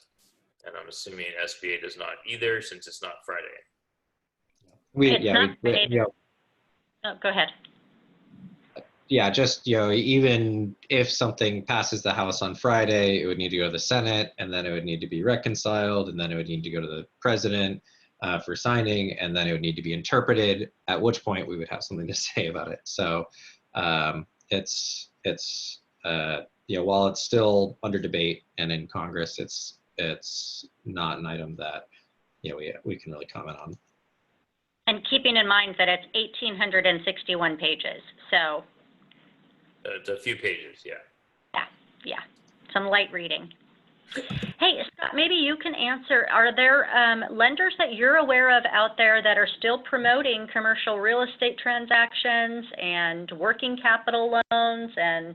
Speaker 2: And I'm assuming SBA does not either, since it's not Friday.
Speaker 3: Go ahead.
Speaker 4: Yeah, just, even if something passes the House on Friday, it would need to go to the Senate, and then it would need to be reconciled, and then it would need to go to the president for signing, and then it would need to be interpreted, at which point we would have something to say about it. So it's while it's still under debate and in Congress, it's not an item that we can really comment on.
Speaker 3: And keeping in mind that it's 1,861 pages, so.
Speaker 2: It's a few pages, yeah.
Speaker 3: Yeah, some light reading. Hey, Scott, maybe you can answer, are there lenders that you're aware of out there that are still promoting commercial real estate transactions and working capital loans and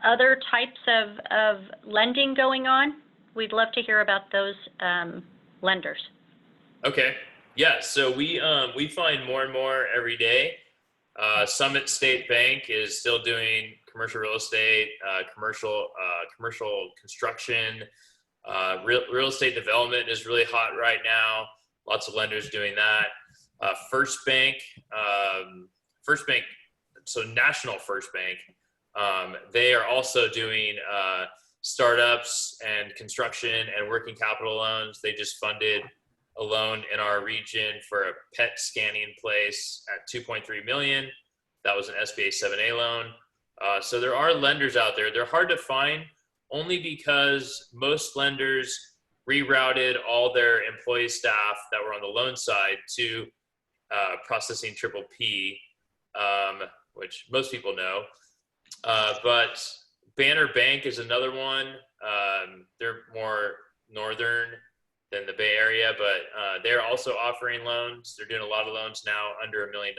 Speaker 3: other types of lending going on? We'd love to hear about those lenders.
Speaker 2: Okay. Yeah, so we find more and more every day. Summit State Bank is still doing commercial real estate, commercial construction, real estate development is really hot right now. Lots of lenders doing that. First Bank, so National First Bank, they are also doing startups and construction and working capital loans. They just funded a loan in our region for a pet scanning place at $2.3 million. That was an SBA 7A loan. So there are lenders out there. They're hard to find only because most lenders rerouted all their employee staff that were on the loan side to processing Ppp, which most people know. But Banner Bank is another one. They're more northern than the Bay Area, but they're also offering loans. They're doing a lot of loans now under $1 million.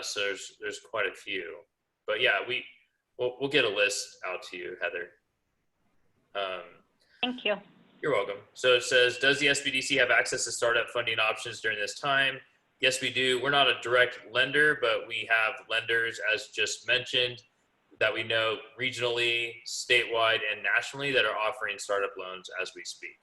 Speaker 2: So there's quite a few. But yeah, we'll get a list out to you, Heather.
Speaker 3: Thank you.
Speaker 2: You're welcome. So it says, does the SBDC have access to startup funding options during this time? yes, we do. We're not a direct lender, but we have lenders, as just mentioned, that we know regionally, statewide, and nationally that are offering startup loans as we speak.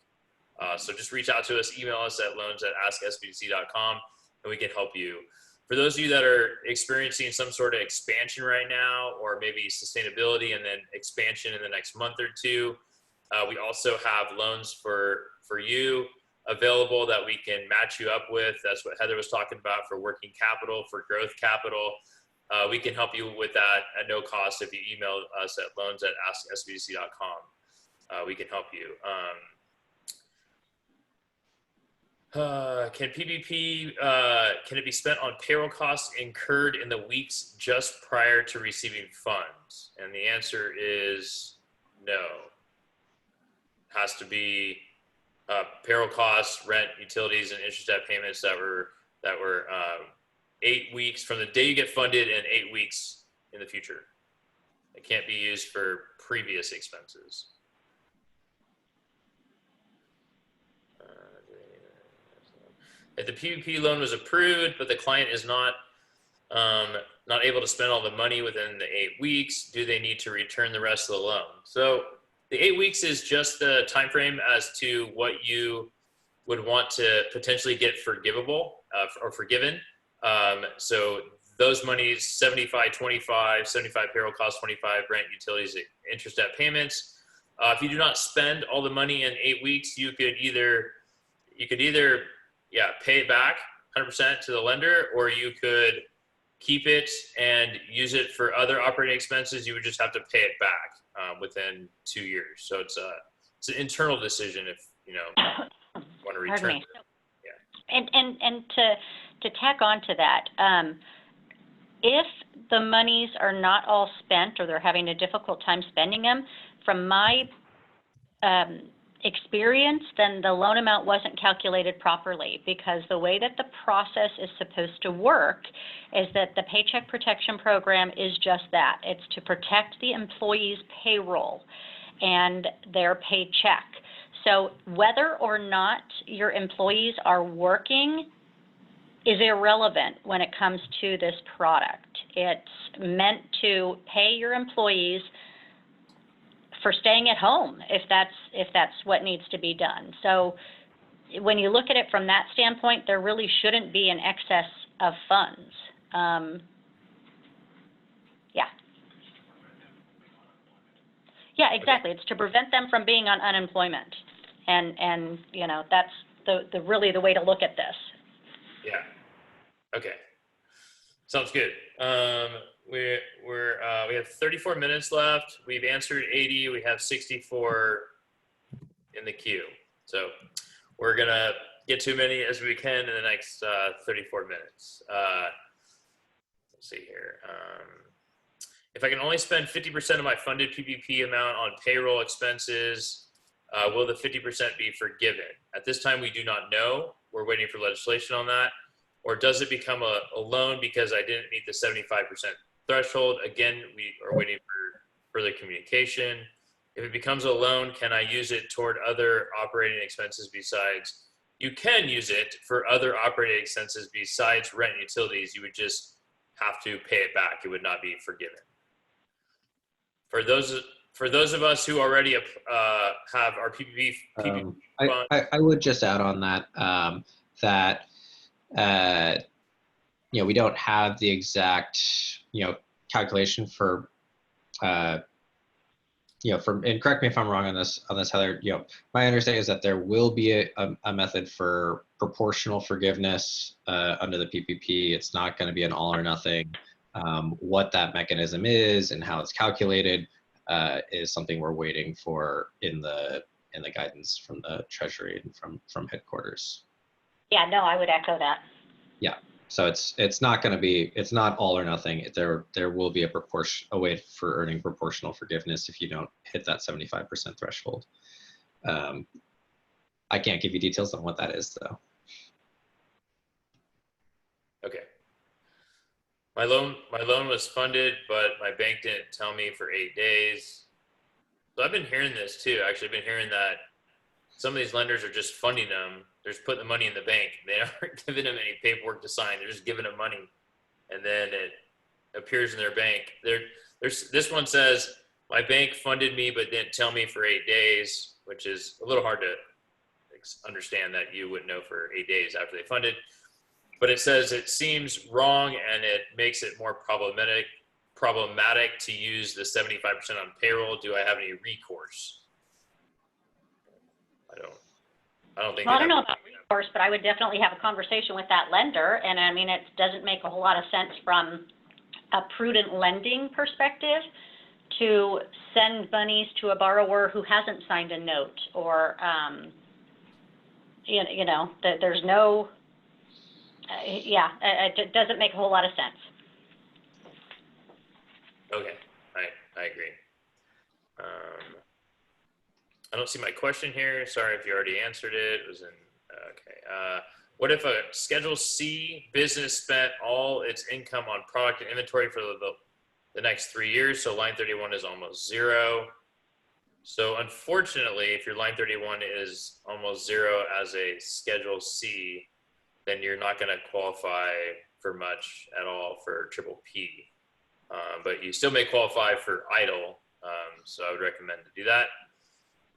Speaker 2: So just reach out to us, email us at loans@asksbdc.com, and we can help you. For those of you that are experiencing some sort of expansion right now, or maybe sustainability and then expansion in the next month or two, we also have loans for you available that we can match you up with. That's what Heather was talking about for working capital, for growth capital. We can help you with that at no cost if you email us at loans@asksbdc.com. We can help you. Can PPP, can it be spent on payroll costs incurred in the weeks just prior to receiving funds? And the answer is no. Has to be payroll costs, rent, utilities, and interest debt payments that were 8 weeks from the day you get funded and 8 weeks in the future. It can't be used for previous expenses. If the PPP loan was approved, but the client is not able to spend all the money within the 8 weeks, do they need to return the rest of the loan? So the 8 weeks is just the time frame as to what you would want to potentially get forgivable or forgiven. So those monies, 75, 25, 75 payroll costs, 25 rent, utilities, interest debt payments. If you do not spend all the money in 8 weeks, you could either pay it back 100% to the lender, or you could keep it and use it for other operating expenses. You would just have to pay it back within 2 years. So it's an internal decision if you want to return it.
Speaker 3: Yeah. And to tack on to that, if the monies are not all spent or they're having a difficult time spending them, from my experience, then the loan amount wasn't calculated properly, because the way that the process is supposed to work is that the Paycheck Protection Program is just that. It's to protect the employee's payroll and their paycheck. So whether or not your employees are working is irrelevant when it comes to this product. It's meant to pay your employees for staying at home if that's what needs to be done. So when you look at it from that standpoint, there really shouldn't be an excess of funds. Yeah, exactly. It's to prevent them from being on unemployment, and that's the really the way to look at this.
Speaker 2: Yeah. Okay. Sounds good. We have 34 minutes left. We've answered 80. We have 64 in the queue. So we're gonna get to as many as we can in the next 34 minutes. Let's see here. If I can only spend 50% of my funded PPP amount on payroll expenses, will the 50% be forgiven? At this time, we do not know. We're waiting for legislation on that. Or does it become a loan because I didn't meet the 75% threshold? Again, we are waiting for further communication. If it becomes a loan, can I use it toward other operating expenses besides? You can use it for other operating expenses besides rent and utilities. You would just have to pay it back. It would not be forgiven. For those of us who already have our PPP fund,
Speaker 4: I would just add on that we don't have the exact calculation for and correct me if I'm wrong on this Heather. My understanding is that there will be a method for proportional forgiveness under the PPP. It's not going to be an all or nothing. What that mechanism is and how it's calculated is something we're waiting for in the guidance from the Treasury and from headquarters.
Speaker 3: Yeah, no, I would echo that.
Speaker 4: Yeah, so it's not going to be, it's not all or nothing. There will be a way for earning proportional forgiveness if you don't hit that 75% threshold. I can't give you details on what that is though.
Speaker 2: Okay. My loan was funded, but my bank didn't tell me for 8 days. So I've been hearing this too. Actually, I've been hearing that some of these lenders are just funding them. just putting the money in the bank. They aren't giving them any paperwork to sign. They're just giving them money, and then it appears in their bank. This one says, my bank funded me but didn't tell me for 8 days, which is a little hard to understand that you wouldn't know for 8 days after they funded. But it says it seems wrong and it makes it more problematic to use the 75% on payroll. Do I have any recourse? I don't think.
Speaker 3: Well, I don't know about recourse, but I would definitely have a conversation with that lender. And I mean, it doesn't make a whole lot of sense from a prudent lending perspective to send monies to a borrower who hasn't signed a note, or you know, there's no, it doesn't make a whole lot of sense.
Speaker 2: Okay, I agree. I don't see my question here. Sorry if you already answered it. It was in, okay. What if a Schedule C business spent all its income on product and inventory for the next 3 years? So line 31 is almost zero. So unfortunately, if your line 31 is almost zero as a Schedule C, then you're not going to qualify for much at all for Ppp. But you still may qualify for EIDL. So I would recommend to do that.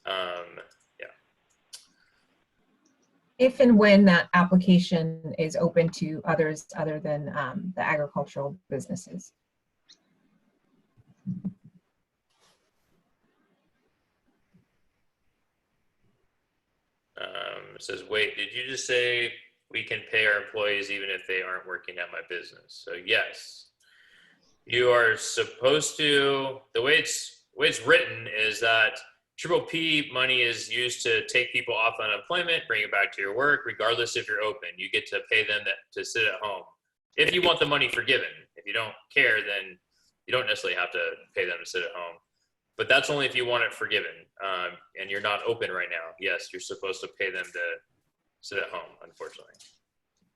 Speaker 2: Yeah.
Speaker 5: If and when that application is open to others other than the agricultural businesses.
Speaker 2: It says, wait, did you just say we can pay our employees even if they aren't working at my business? So yes, you are supposed to. The way it's written is that Ppp money is used to take people off unemployment, bring it back to your work, regardless if you're open. You get to pay them to sit at home. If you want the money forgiven. If you don't care, then you don't necessarily have to pay them to sit at home. But that's only if you want it forgiven, and you're not open right now. Yes, you're supposed to pay them to sit at home, unfortunately.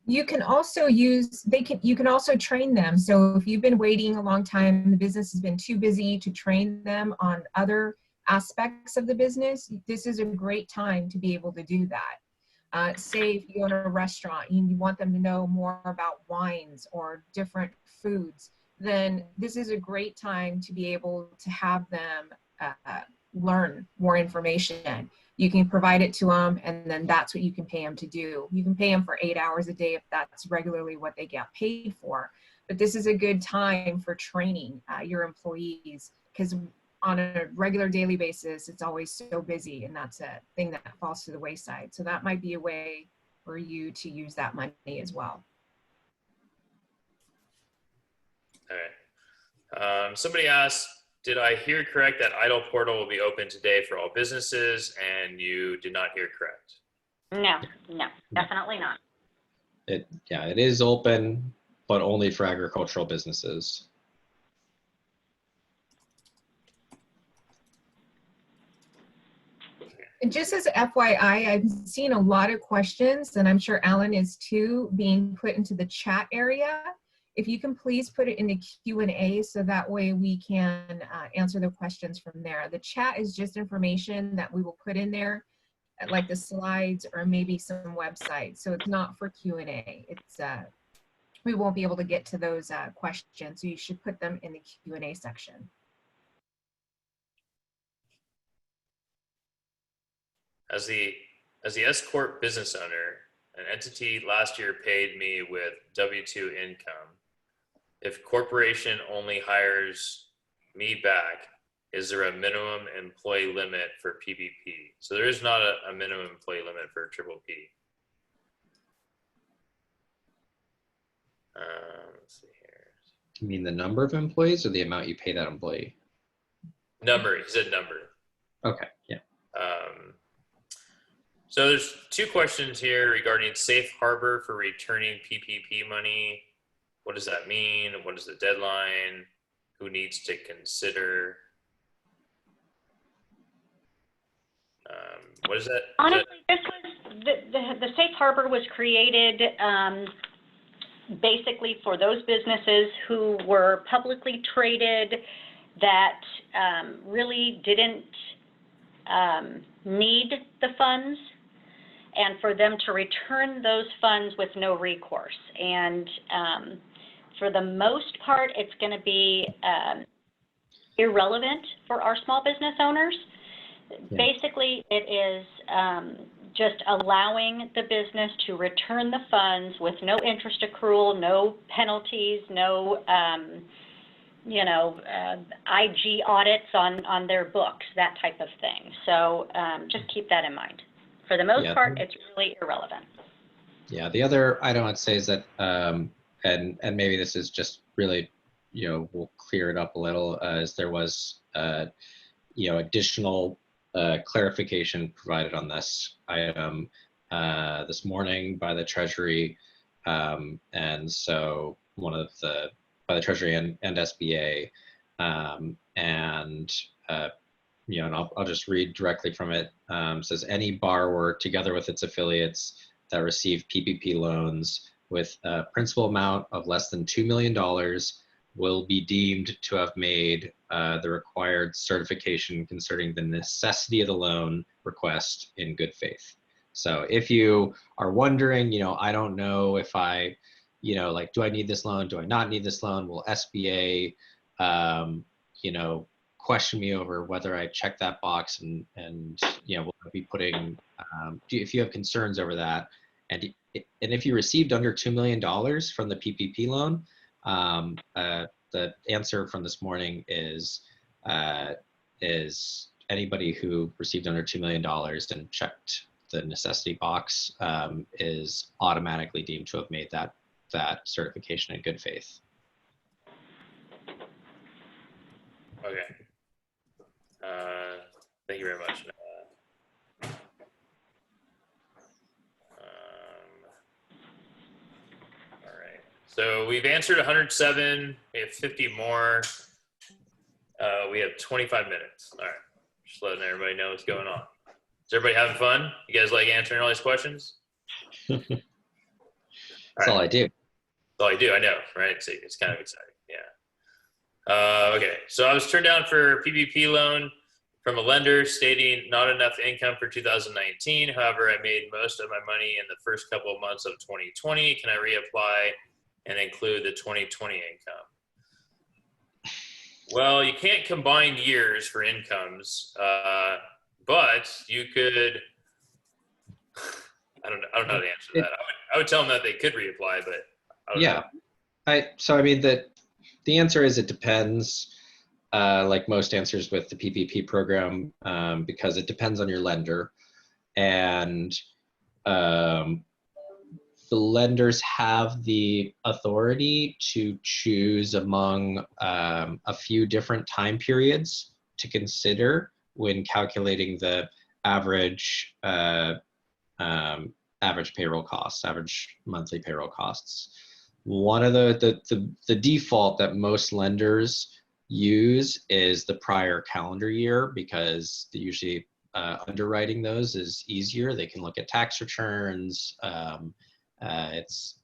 Speaker 5: You can also use, you can also train them. So if you've been waiting a long time, the business has been too busy to train them on other aspects of the business, this is a great time to be able to do that. Say if you own a restaurant and you want them to know more about wines or different foods, then this is a great time to be able to have them learn more information. You can provide it to them, and then that's what you can pay them to do. You can pay them for 8 hours a day if that's regularly what they get paid for. But this is a good time for training your employees, because on a regular daily basis, it's always so busy, and that's a thing that falls to the wayside. So that might be a way for you to use that money as well.
Speaker 2: All right. Somebody asked, did I hear correct that EIDL portal will be open today for all businesses? And you did not hear correct.
Speaker 3: No, definitely not.
Speaker 4: It is open, but only for agricultural businesses.
Speaker 5: And just as FYI, I've seen a lot of questions, and I'm sure Alan is too, being put into the chat area. If you can please put it in the Q&A so that way we can answer the questions from there. The chat is just information that we will put in there, like the slides or maybe some websites. So it's not for Q&A. It's we won't be able to get to those questions, so you should put them in the Q&A section.
Speaker 2: As the S Corp business owner, an entity last year paid me with W-2 income. If corporation only hires me back, is there a minimum employee limit for Ppp? So there is not a minimum employee limit for Ppp. Let's see here.
Speaker 4: You mean the number of employees or the amount you pay that employee?
Speaker 2: Number, he said number.
Speaker 4: Okay, yeah.
Speaker 2: So there's two questions here regarding safe harbor for returning Ppp money. What does that mean? What is the deadline? Who needs to consider? What is that?
Speaker 3: Honestly, this was the safe harbor was created basically for those businesses who were publicly traded that really didn't need the funds. and for them to return those funds with no recourse. And for the most part, it's going to be irrelevant for our small business owners.
Speaker 4: Yeah.
Speaker 3: Basically, it is just allowing the business to return the funds with no interest accrual, no penalties, no IG audits on their books, that type of thing. So just keep that in mind. For the most part, it's really irrelevant.
Speaker 4: Yeah, the other item I'd say is that, and maybe this is just really, we'll clear it up a little, as there was, additional clarification provided on this item this morning by the Treasury, and so by the Treasury and SBA, and I'll just read directly from it. It says any borrower, together with its affiliates that receive PPP loans with a principal amount of less than $2 million will be deemed to have made the required certification concerning the necessity of the loan request in good faith. So if you are wondering, I don't know if I, do I need this loan? Do I not need this loan? Will SBA, question me over whether I check that box and we'll be putting, if you have concerns over that, and if you received under $2 million from the PPP loan, the answer from this morning is anybody who received under $2 million and checked the necessity box is automatically deemed to have made that certification in good faith.
Speaker 2: Okay. Thank you very much. All right. So we've answered 107. We have 50 more. We have 25 minutes. All right. Just letting everybody know what's going on. Is everybody having fun? You guys like answering all these questions?
Speaker 4: That's all I do.
Speaker 2: That's all I do. I know, right? It's kind of exciting. Yeah. Okay. So I was turned down for PPP loan from a lender stating not enough income for 2019. However, I made most of my money in the first couple of months of 2020. Can I reapply and include the 2020 income? Well, you can't combine years for incomes, but you could. I don't know how to answer that. I would tell them that they could reapply, but I don't know.
Speaker 4: So I mean the answer is it depends. Like most answers with the PPP program, because it depends on your lender, and the lenders have the authority to choose among a few different time periods to consider when calculating the average payroll costs, average monthly payroll costs. One of the default that most lenders use is the prior calendar year, because usually underwriting those is easier. They can look at tax returns. That's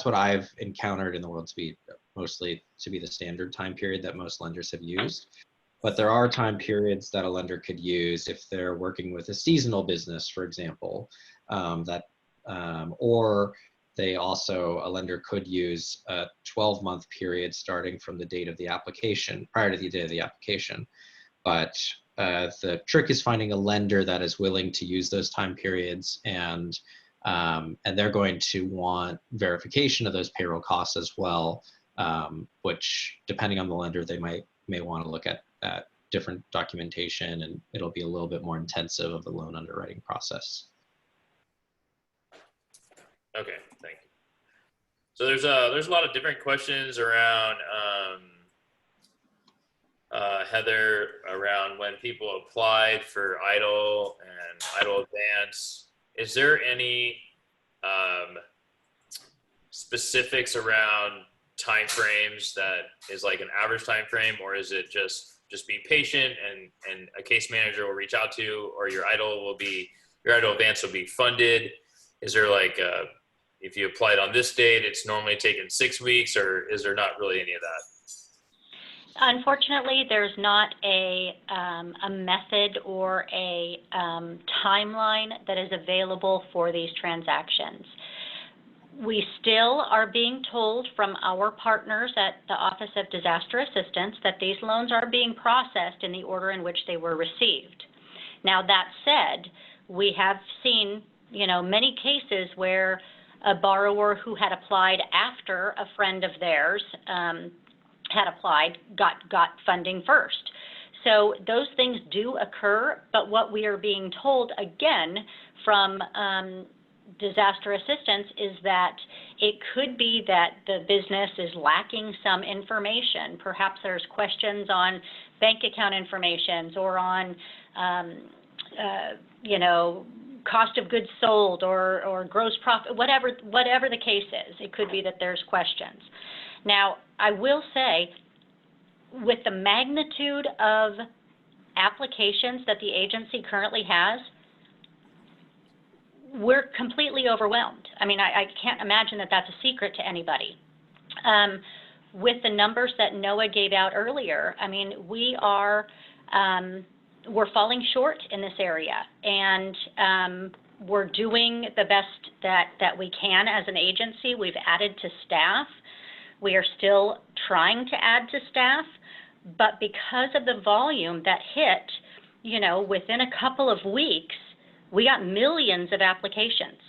Speaker 4: what I've encountered in the world to be mostly to be the standard time period that most lenders have used. But there are time periods that a lender could use if they're working with a seasonal business, for example, or a lender could use a 12-month period starting from the date of the application, prior to the date of the application. But the trick is finding a lender that is willing to use those time periods, and they're going to want verification of those payroll costs as well, which, depending on the lender, they may want to look at different documentation, and it'll be a little bit more intensive of the loan underwriting process.
Speaker 2: Okay, thank you. So there's a lot of different questions around Heather, around when people applied for EIDL and EIDL Advance. Is there any specifics around time frames that is like an average time frame, or is it just be patient and a case manager will reach out to you, or your EIDL Advance will be funded? Is there like if you applied on this date, it's normally taken 6 weeks, or is there not really any of that?
Speaker 3: Unfortunately, there's not a method or a timeline that is available for these transactions. We still are being told from our partners at the Office of Disaster Assistance that these loans are being processed in the order in which they were received. Now, that said, we have seen, many cases where a borrower who had applied after a friend of theirs had applied got funding first. So those things do occur, but what we are being told, again, from disaster assistance is that it could be that the business is lacking some information. Perhaps there's questions on bank account information or on, cost of goods sold or gross profit, whatever the case is. It could be that there's questions. Now, I will say, with the magnitude of applications that the agency currently has, we're completely overwhelmed. I mean, I can't imagine that that's a secret to anybody. With the numbers that Noah gave out earlier, I mean, we're falling short in this area, and we're doing the best that we can as an agency. We've added to staff. We are still trying to add to staff, but because of the volume that hit, within a couple of weeks, we got millions of applications,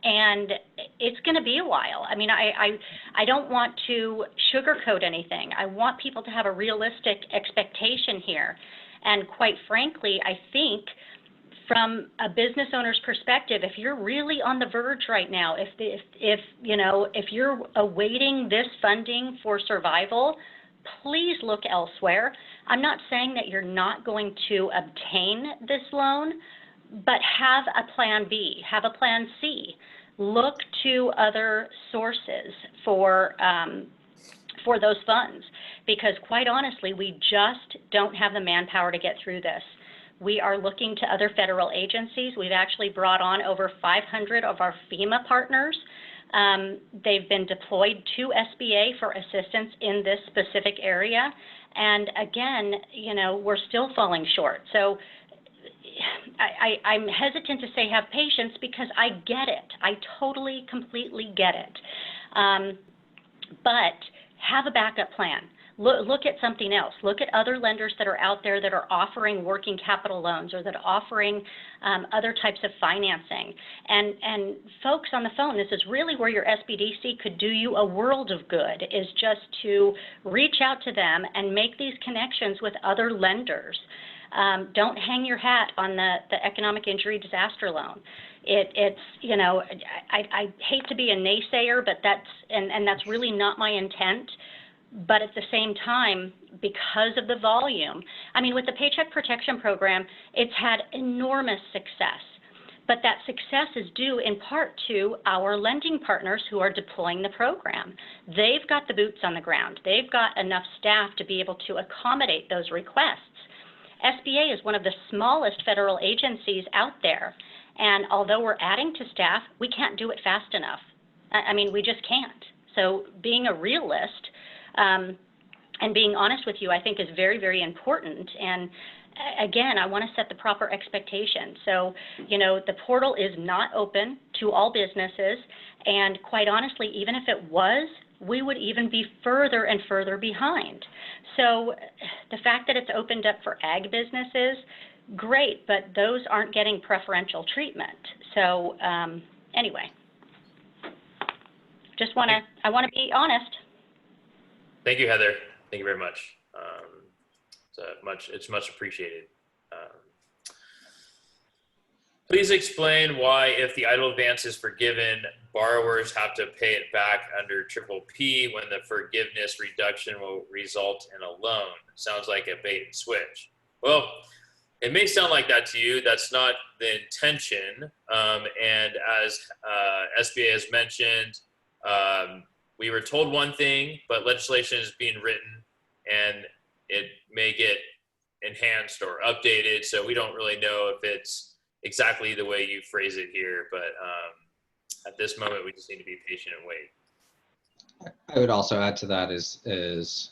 Speaker 3: and it's going to be a while. I mean, I don't want to sugarcoat anything. I want people to have a realistic expectation here, and quite frankly, I think from a business owner's perspective, if you're really on the verge right now, if you're awaiting this funding for survival, please look elsewhere. I'm not saying that you're not going to obtain this loan, but have a plan B, have a plan C. Look to other sources for those funds, because quite honestly, we just don't have the manpower to get through this. We are looking to other federal agencies. We've actually brought on over 500 of our FEMA partners. They've been deployed to SBA for assistance in this specific area. And again, we're still falling short. So I'm hesitant to say have patience, because I get it. I totally, completely get it. But have a backup plan. Look at something else. Look at other lenders that are out there that are offering working capital loans, or that are offering other types of financing. And folks on the phone, this is really where your SBDC could do you a world of good, is just to reach out to them and make these connections with other lenders. Don't hang your hat on the economic injury disaster loan. It's I hate to be a naysayer, but that's really not my intent. But at the same time, because of the volume, I mean, with the Paycheck Protection Program, it's had enormous success. But that success is due in part to our lending partners who are deploying the program. They've got the boots on the ground. They've got enough staff to be able to accommodate those requests. SBA is one of the smallest federal agencies out there. And although we're adding to staff, we can't do it fast enough. I mean, we just can't. So being a realist and being honest with you, I think, is very, very important. And again, I want to set the proper expectation. So, the portal is not open to all businesses. And quite honestly, even if it was, we would even be further and further behind. So the fact that it's opened up for ag businesses, great, but those aren't getting preferential treatment. So anyway, I want to be honest.
Speaker 2: Thank you, Heather. Thank you very much. It's much appreciated. Please explain why, if the EIDL advance is forgiven, borrowers have to pay it back under Ppp when the forgiveness reduction will result in a loan. Sounds like a bait and switch. Well, it may sound like that to you. That's not the intention. And as SBA has mentioned, we were told one thing, but legislation is being written and it may get enhanced or updated. So we don't really know if it's exactly the way you phrase it here, but at this moment, we just need to be patient and wait.
Speaker 4: I would also add to that is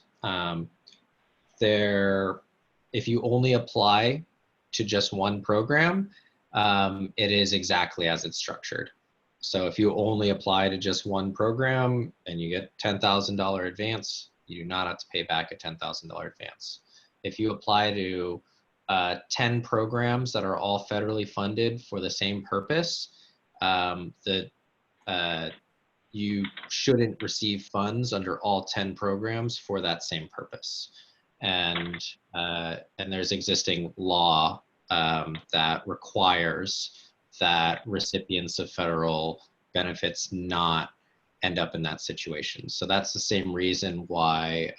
Speaker 4: If you only apply to just one program, it is exactly as it's structured. So if you only apply to just one program and you get $10,000 advance, you do not have to pay back a $10,000 advance. If you apply to 10 programs that are all federally funded for the same purpose, you shouldn't receive funds under all 10 programs for that same purpose. And there's existing law that requires that recipients of federal benefits not end up in that situation. So that's the same reason why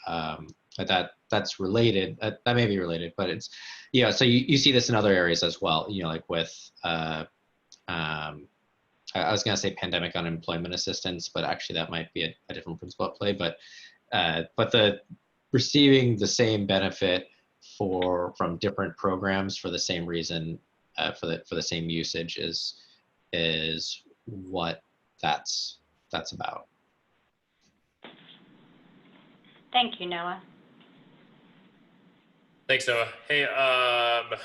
Speaker 4: that's related. That may be related, but it's, yeah. So you see this in other areas as well. You know, like with I was going to say pandemic unemployment assistance, but actually that might be a different principle at play. But the receiving the same benefit from different programs for the same reason, for the same usage is what that's about.
Speaker 3: Thank you, Noah.
Speaker 2: Thanks, Noah. Hey, all right,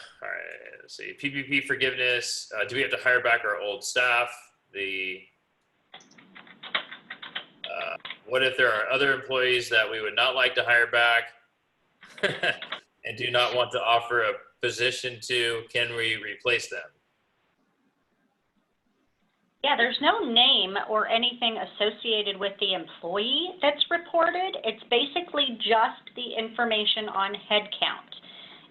Speaker 2: let's see. PPP forgiveness. Do we have to hire back our old staff? What if there are other employees that we would not like to hire back and do not want to offer a position to? Can we replace them?
Speaker 3: Yeah, there's no name or anything associated with the employee that's reported. It's basically just the information on headcount.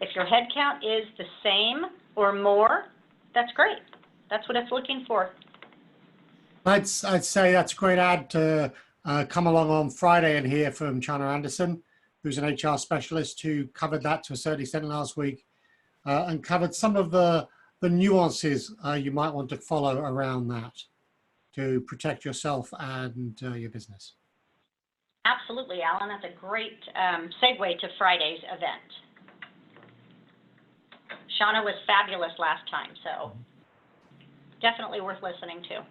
Speaker 3: If your headcount is the same or more, that's great. That's what it's looking for.
Speaker 1: I'd say that's a great ad to come along on Friday and hear from Chana Anderson, who's an HR specialist who covered that to a certain extent last week and covered some of the nuances you might want to follow around that to protect yourself and your business.
Speaker 3: Absolutely, Alan. That's a great segue to Friday's event. Shauna was fabulous last time, so definitely worth listening to.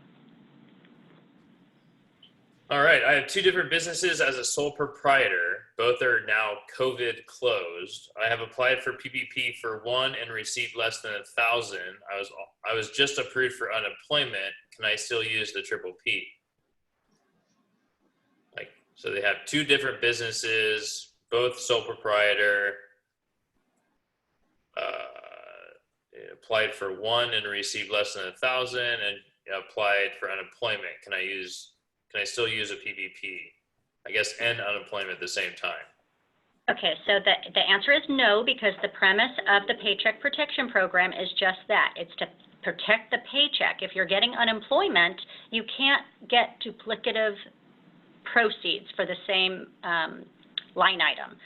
Speaker 2: All right, I have two different businesses as a sole proprietor. Both are now COVID closed. I have applied for PPP for one and received less than 1,000. I was just approved for unemployment. Can I still use the Ppp? So they have two different businesses, both sole proprietor. Applied for one and received less than 1,000, and applied for unemployment. Can I still use a PPP? I guess, and unemployment at the same time.
Speaker 3: Okay, so the answer is no, because the premise of the Paycheck Protection Program is just that. It's to protect the paycheck. If you're getting unemployment, you can't get duplicative proceeds for the same line item.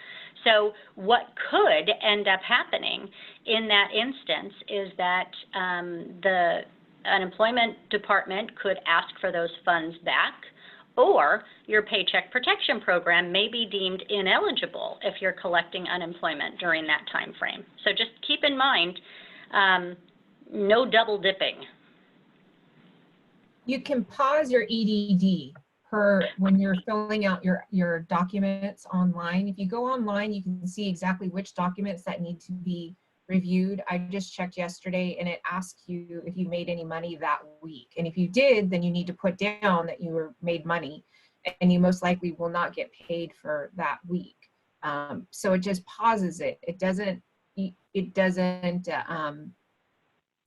Speaker 3: So what could end up happening in that instance is that the unemployment department could ask for those funds back, or your Paycheck Protection Program may be deemed ineligible if you're collecting unemployment during that time frame. So just keep in mind, no double dipping.
Speaker 5: You can pause your EDD when you're filling out your documents online. If you go online, you can see exactly which documents that need to be reviewed. I just checked yesterday and it asks you if you made any money that week. And if you did, then you need to put down that you were made money, and you most likely will not get paid for that week. So it just pauses it. It doesn't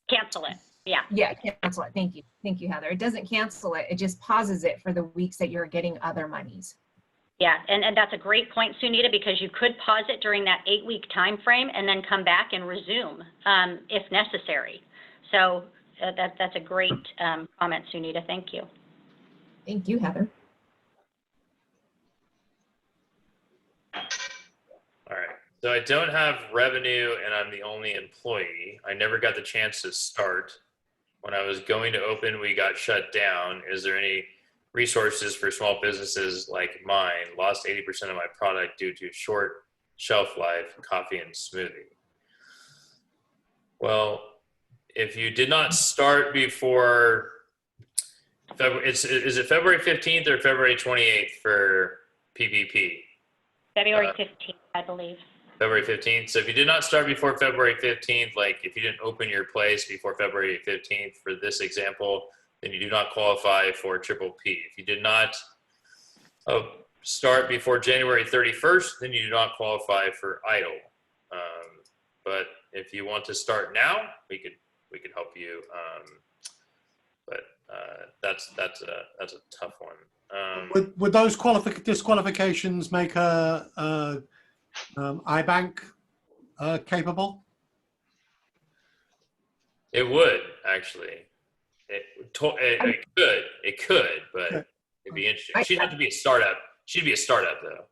Speaker 3: Cancel it. Yeah.
Speaker 5: Yeah, cancel it. Thank you, Heather. It doesn't cancel it. It just pauses it for the weeks that you're getting other monies.
Speaker 3: Yeah, and that's a great point, Sunita, because you could pause it during that 8-week time frame and then come back and resume if necessary. So that's a great comment, Sunita. Thank you.
Speaker 5: Thank you, Heather.
Speaker 2: All right, so I don't have revenue and I'm the only employee. I never got the chance to start. When I was going to open, we got shut down. Is there any resources for small businesses like mine? Lost 80% of my product due to short shelf life, coffee and smoothie. Well, if you did not start before February, is it February 15th or February 28th for PPP?
Speaker 3: February 15th, I believe.
Speaker 2: February 15th. So if you did not start before February 15th, like if you didn't open your place before February 15th for this example, then you do not qualify for Ppp. If you did not start before January 31st, then you do not qualify for EIDL. But if you want to start now, we could help you. But that's a tough one.
Speaker 1: Would those disqualifications make a iBank capable?
Speaker 2: It would actually. It could, but it'd be interesting. She'd have to be a startup. She'd be a startup though.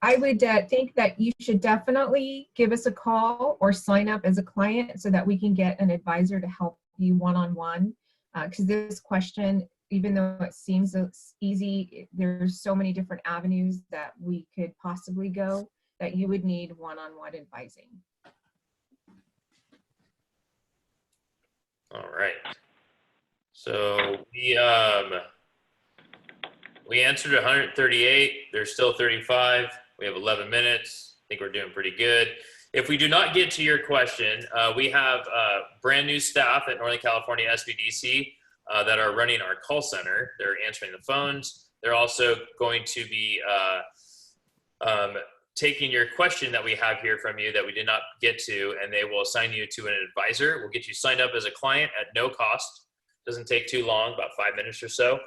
Speaker 5: I would think that you should definitely give us a call or sign up as a client so that we can get an advisor to help you one-on-one. Because this question, even though it seems easy, there's so many different avenues that we could possibly go that you would need one-on-one advising.
Speaker 2: All right. So we answered 138. There's still 35. We have 11 minutes. I think we're doing pretty good. If we do not get to your question, we have brand new staff at Northern California SBDC that are running our call center. They're answering the phones. They're also going to be taking your question that we have here from you that we did not get to, and they will assign you to an advisor. We'll get you signed up as a client at no cost. Doesn't take too long, about 5 minutes or so.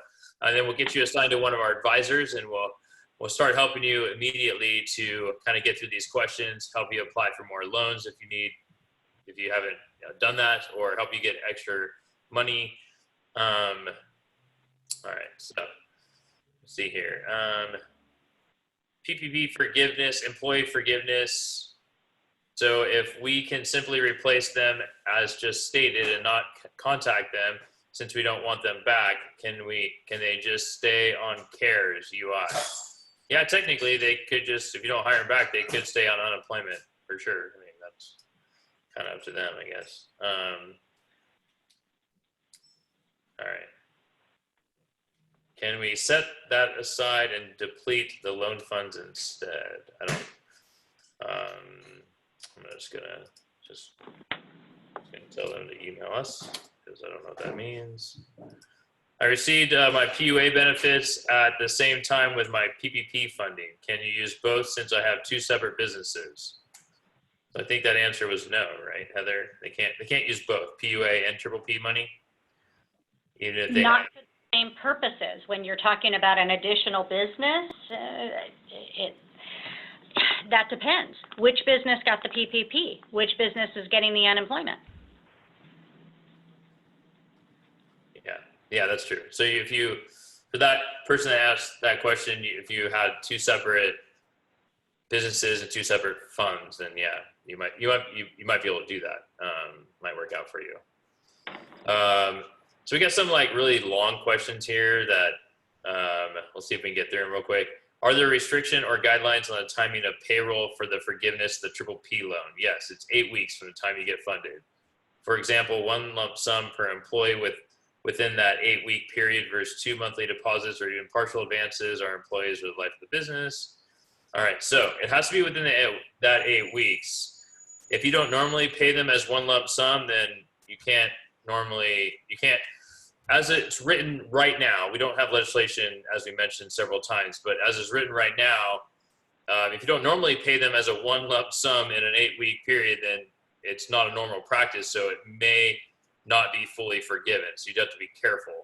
Speaker 2: And then we'll get you assigned to one of our advisors, and we'll start helping you immediately to kind of get through these questions, help you apply for more loans if you haven't done that, or help you get extra money. All right, so let's see here. PPP forgiveness, employee forgiveness. So if we can simply replace them as just stated and not contact them, since we don't want them back, can they just stay on CARES UI? Yeah, technically they could just, if you don't hire them back, they could stay on unemployment for sure. I mean, that's kind of up to them, I guess. All right. Can we set that aside and deplete the loan funds instead? I'm just gonna tell them to email us because I don't know what that means. I received my PUA benefits at the same time with my PPP funding. Can you use both since I have two separate businesses? So I think that answer was no, right, Heather? They can't use both PUA and Ppp money. Even if they
Speaker 3: not for the same purposes. When you're talking about an additional business, that depends. Which business got the PPP? Which business is getting the unemployment?
Speaker 2: Yeah, that's true. So for that person that asked that question, if you had two separate businesses and two separate funds, then yeah, you might be able to do that. Might work out for you. So we got some like really long questions here that we'll see if we can get through them real quick. Are there restriction or guidelines on the timing of payroll for the forgiveness of the Ppp loan? Yes, it's 8 weeks from the time you get funded. For example, one lump sum per employee within that 8-week period versus 2 monthly deposits or even partial advances are employees for the life of the business. All right, so it has to be within that 8 weeks. If you don't normally pay them as one lump sum, then you can't, as it's written right now, we don't have legislation, as we mentioned several times, but as it's written right now, if you don't normally pay them as a one lump sum in an 8-week period, then it's not a normal practice, so it may not be fully forgiven. So you'd have to be careful.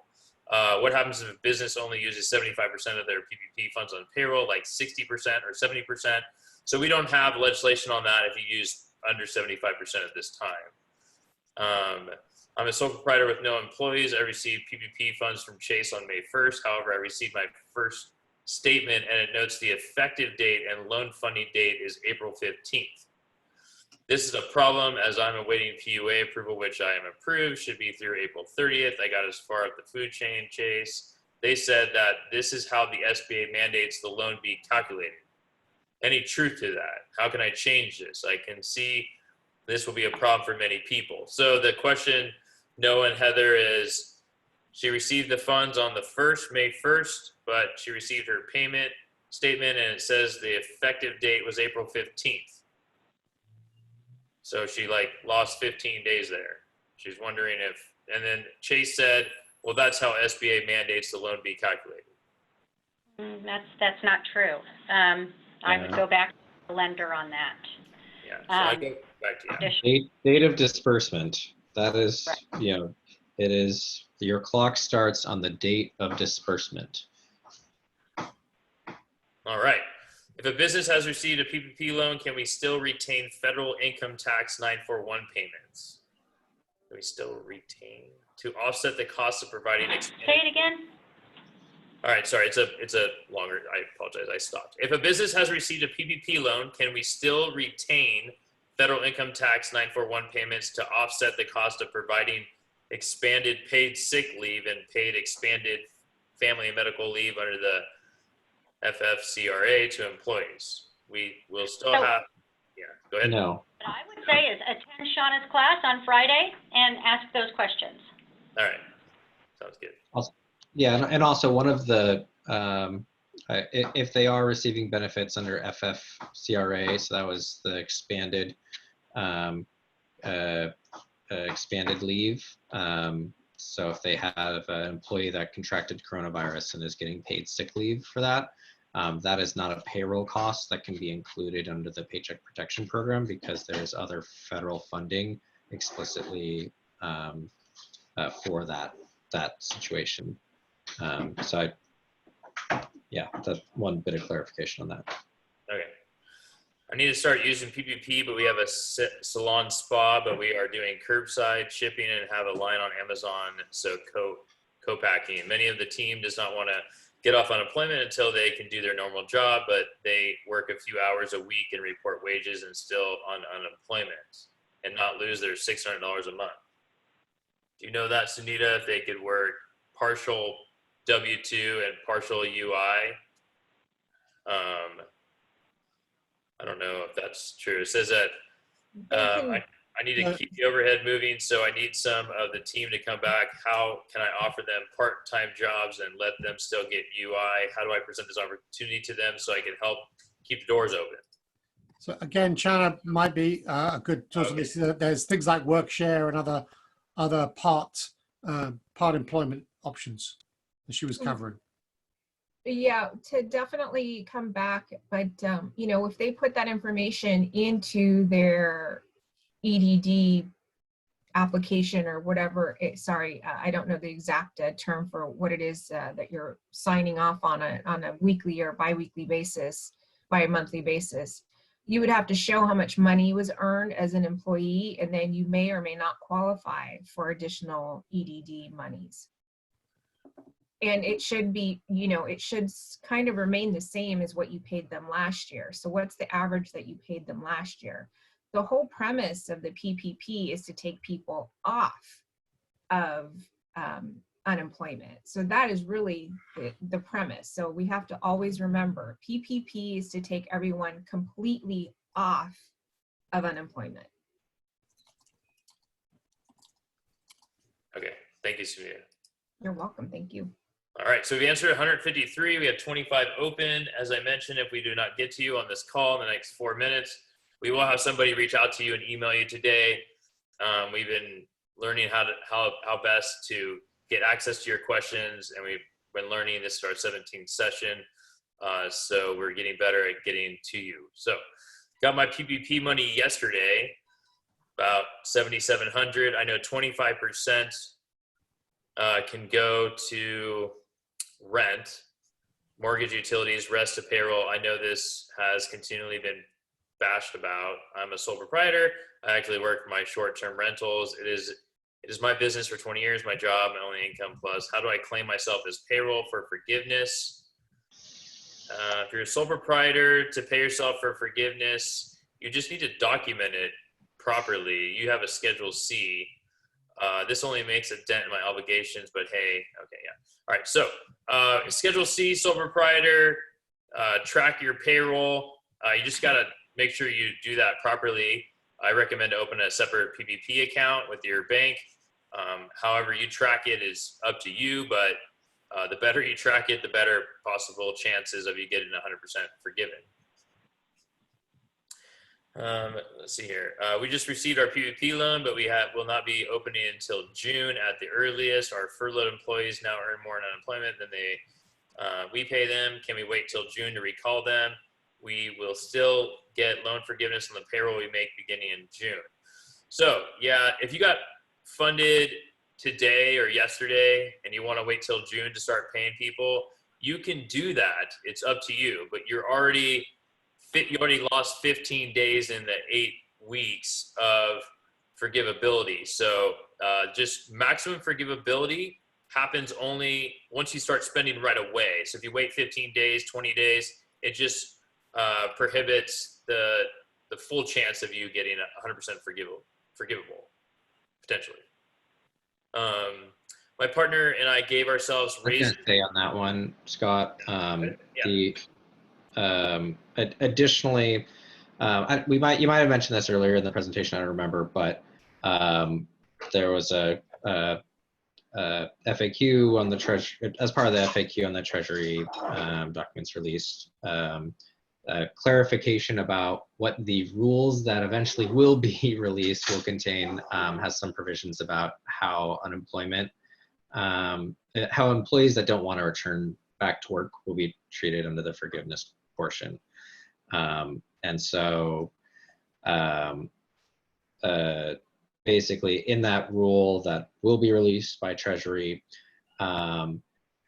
Speaker 2: What happens if a business only uses 75% of their PPP funds on payroll, like 60% or 70%? So we don't have legislation on that if you use under 75% at this time. I'm a sole proprietor with no employees. I received PPP funds from Chase on May 1st. However, I received my first statement and it notes the effective date and loan funding date is April 15th. This is a problem as I'm awaiting PUA approval, which I am approved, should be through April 30th. I got as far up the food chain, Chase. They said that this is how the SBA mandates the loan be calculated. Any truth to that? How can I change this? I can see this will be a problem for many people. So the question, Noah and Heather, is she received the funds on the May 1st, but she received her payment statement, and it says the effective date was April 15th. So she like lost 15 days there. She's wondering if, and then Chase said, well, that's how SBA mandates the loan be calculated.
Speaker 3: That's not true. I would go back to the lender on that.
Speaker 2: Yeah, so I go back to you.
Speaker 4: Date of disbursement. That is,
Speaker 3: Right.
Speaker 4: you know, it is, your clock starts on the date of disbursement.
Speaker 2: All right. If a business has received a PPP loan, can we still retain federal income tax 941 payments? Can we still retain to offset the cost of providing
Speaker 3: Say
Speaker 2: expanded?
Speaker 3: it again.
Speaker 2: All right, sorry, it's a longer, I apologize, I stopped. If a business has received a PPP loan, can we still retain federal income tax 941 payments to offset the cost of providing expanded paid sick leave and paid expanded family and medical leave under the FFCRA to employees? We will still have, yeah, go ahead.
Speaker 4: No.
Speaker 3: What I would say is attend Shauna's class on Friday and ask those questions.
Speaker 2: All right, sounds good.
Speaker 4: Yeah, and also one of the, if they are receiving benefits under FFCRA, so that was the expanded expanded leave. So if they have an employee that contracted coronavirus and is getting paid sick leave for that, that is not a payroll cost that can be included under the Paycheck Protection Program because there's other federal funding explicitly for that situation. So yeah, that's one bit of clarification on that.
Speaker 2: Okay. I need to start using PPP, but we have a salon spa, but we are doing curbside shipping and have a line on Amazon. So co-packing. Many of the team does not want to get off unemployment until they can do their normal job, but they work a few hours a week and report wages and still on unemployment and not lose their $600 a month. Do you know that, Sunita, if they could work partial W-2 and partial UI? I don't know if that's true. It says that I need to keep the overhead moving, so I need some of the team to come back. How can I offer them part-time jobs and let them still get UI? How do I present this opportunity to them so I can help keep the doors open?
Speaker 1: So again, China might be a good source of this. There's things like work share and other part employment options that she was covering.
Speaker 5: Yeah, to definitely come back, but you know, if they put that information into their EDD application or whatever, I don't know the exact term for what it is that you're signing off on a weekly or bi-weekly basis, bi-monthly basis. You would have to show how much money was earned as an employee, and then you may or may not qualify for additional EDD monies. And it should be, you know, it should kind of remain the same as what you paid them last year. So what's the average that you paid them last year? The whole premise of the PPP is to take people off of unemployment. So that is really the premise. So we have to always remember PPP is to take everyone completely off of unemployment.
Speaker 2: Okay, thank you, Sunita.
Speaker 5: You're welcome, thank you.
Speaker 2: All right, so we answered 153. We have 25 open. As I mentioned, if we do not get to you on this call in the next 4 minutes, we will have somebody reach out to you and email you today. We've been learning how best to get access to your questions, and we've been learning. This is our 17th session, so we're getting better at getting to you. So, got my PPP money yesterday, about 7,700. I know 25% can go to rent, mortgage, utilities, rest to payroll. I know this has continually been bashed about. I'm a sole proprietor. I actually work for my short-term rentals. It is my business for 20 years, my job, my only income plus. How do I claim myself as payroll for forgiveness? If you're a sole proprietor, to pay yourself for forgiveness, you just need to document it properly. You have a Schedule C. This only makes a dent in my obligations, but hey, okay, yeah. All right, so Schedule C, sole proprietor, track your payroll. You just gotta make sure you do that properly. I recommend to open a separate PPP account with your bank. However you track it is up to you, but The better you track it, the better possible chances of you getting 100% forgiven. Let's see here. We just received our PPP loan, but we will not be opening until June at the earliest. Our furloughed employees now earn more in unemployment than we pay them. Can we wait till June to recall them? We will still get loan forgiveness on the payroll we make beginning in June. So yeah, if you got funded today or yesterday and you want to wait till June to start paying people, you can do that. It's up to you, but you already lost 15 days in the 8 weeks of forgivability. So just maximum forgivability happens only once you start spending right away. So if you wait 15 days, 20 days, it just prohibits the full chance of you getting 100% forgivable, potentially. My partner and I gave ourselves raises.
Speaker 4: Say on that one, Scott.
Speaker 2: Yeah.
Speaker 4: Additionally, you might have mentioned this earlier in the presentation. I don't remember, but there was a FAQ on the Treasury, as part of the FAQ on the Treasury documents released. Clarification about what the rules that eventually will be released will contain has some provisions about how how employees that don't want to return back to work will be treated under the forgiveness portion. And so basically in that rule that will be released by Treasury,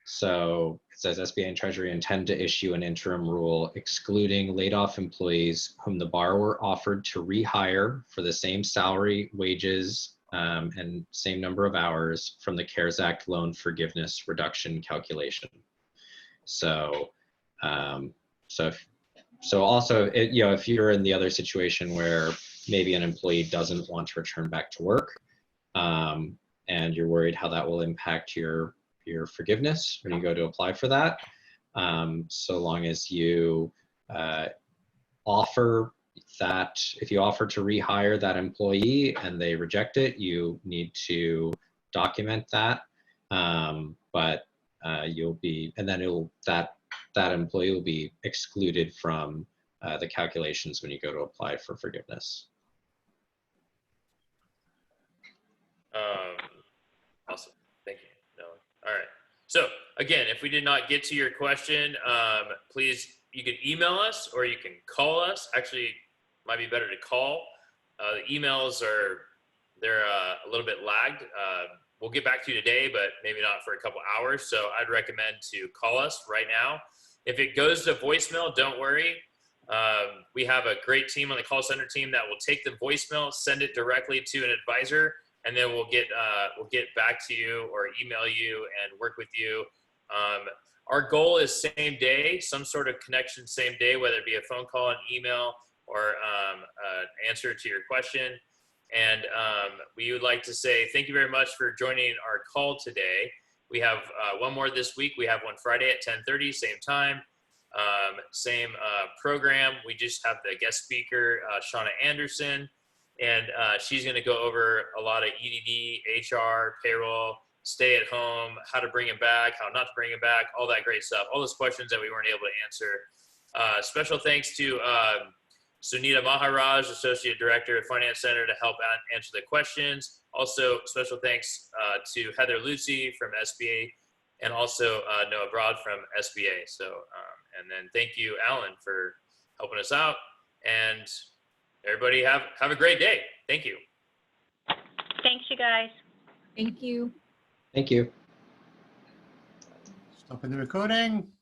Speaker 4: so it says SBA and Treasury intend to issue an interim rule excluding laid off employees whom the borrower offered to rehire for the same salary, wages, and same number of hours from the CARES Act loan forgiveness reduction calculation. So, also, if you're in the other situation where maybe an employee doesn't want to return back to work, and you're worried how that will impact your forgiveness when you go to apply for that, so long as you offer that, if you offer to rehire that employee and they reject it, you need to document that, but you'll be, and then that employee will be excluded from the calculations when you go to apply for forgiveness.
Speaker 2: Awesome, thank you. No. All right. So again, if we did not get to your question, please, you can email us or you can call us. Actually, might be better to call. The emails they're a little bit lagged. We'll get back to you today, but maybe not for a couple hours. So I'd recommend to call us right now. If it goes to voicemail, don't worry. We have a great team on the call center team that will take the voicemail, send it directly to an advisor, and then we'll get back to you or email you and work with you. Our goal is same day, some sort of connection same day, whether it be a phone call, an email, or an answer to your question. And we would like to say thank you very much for joining our call today. We have one more this week. We have one Friday at 10:30, same time, same program. We just have the guest speaker, Shauna Anderson, and she's going to go over a lot of EDD, HR, payroll, stay at home, how to bring it back, how not to bring it back, all that great stuff, all those questions that we weren't able to answer. Special thanks to Sunita Maharaj, Associate Director at Finance Center, to help answer the questions. Also, special thanks to Heather Lucy from SBA, and also Noah Broad from SBA. So, and then thank you, Alan, for helping us out. And everybody have a great day. Thank you.
Speaker 3: Thanks, you guys.
Speaker 5: Thank you.
Speaker 4: Thank you.
Speaker 1: Stopping the recording.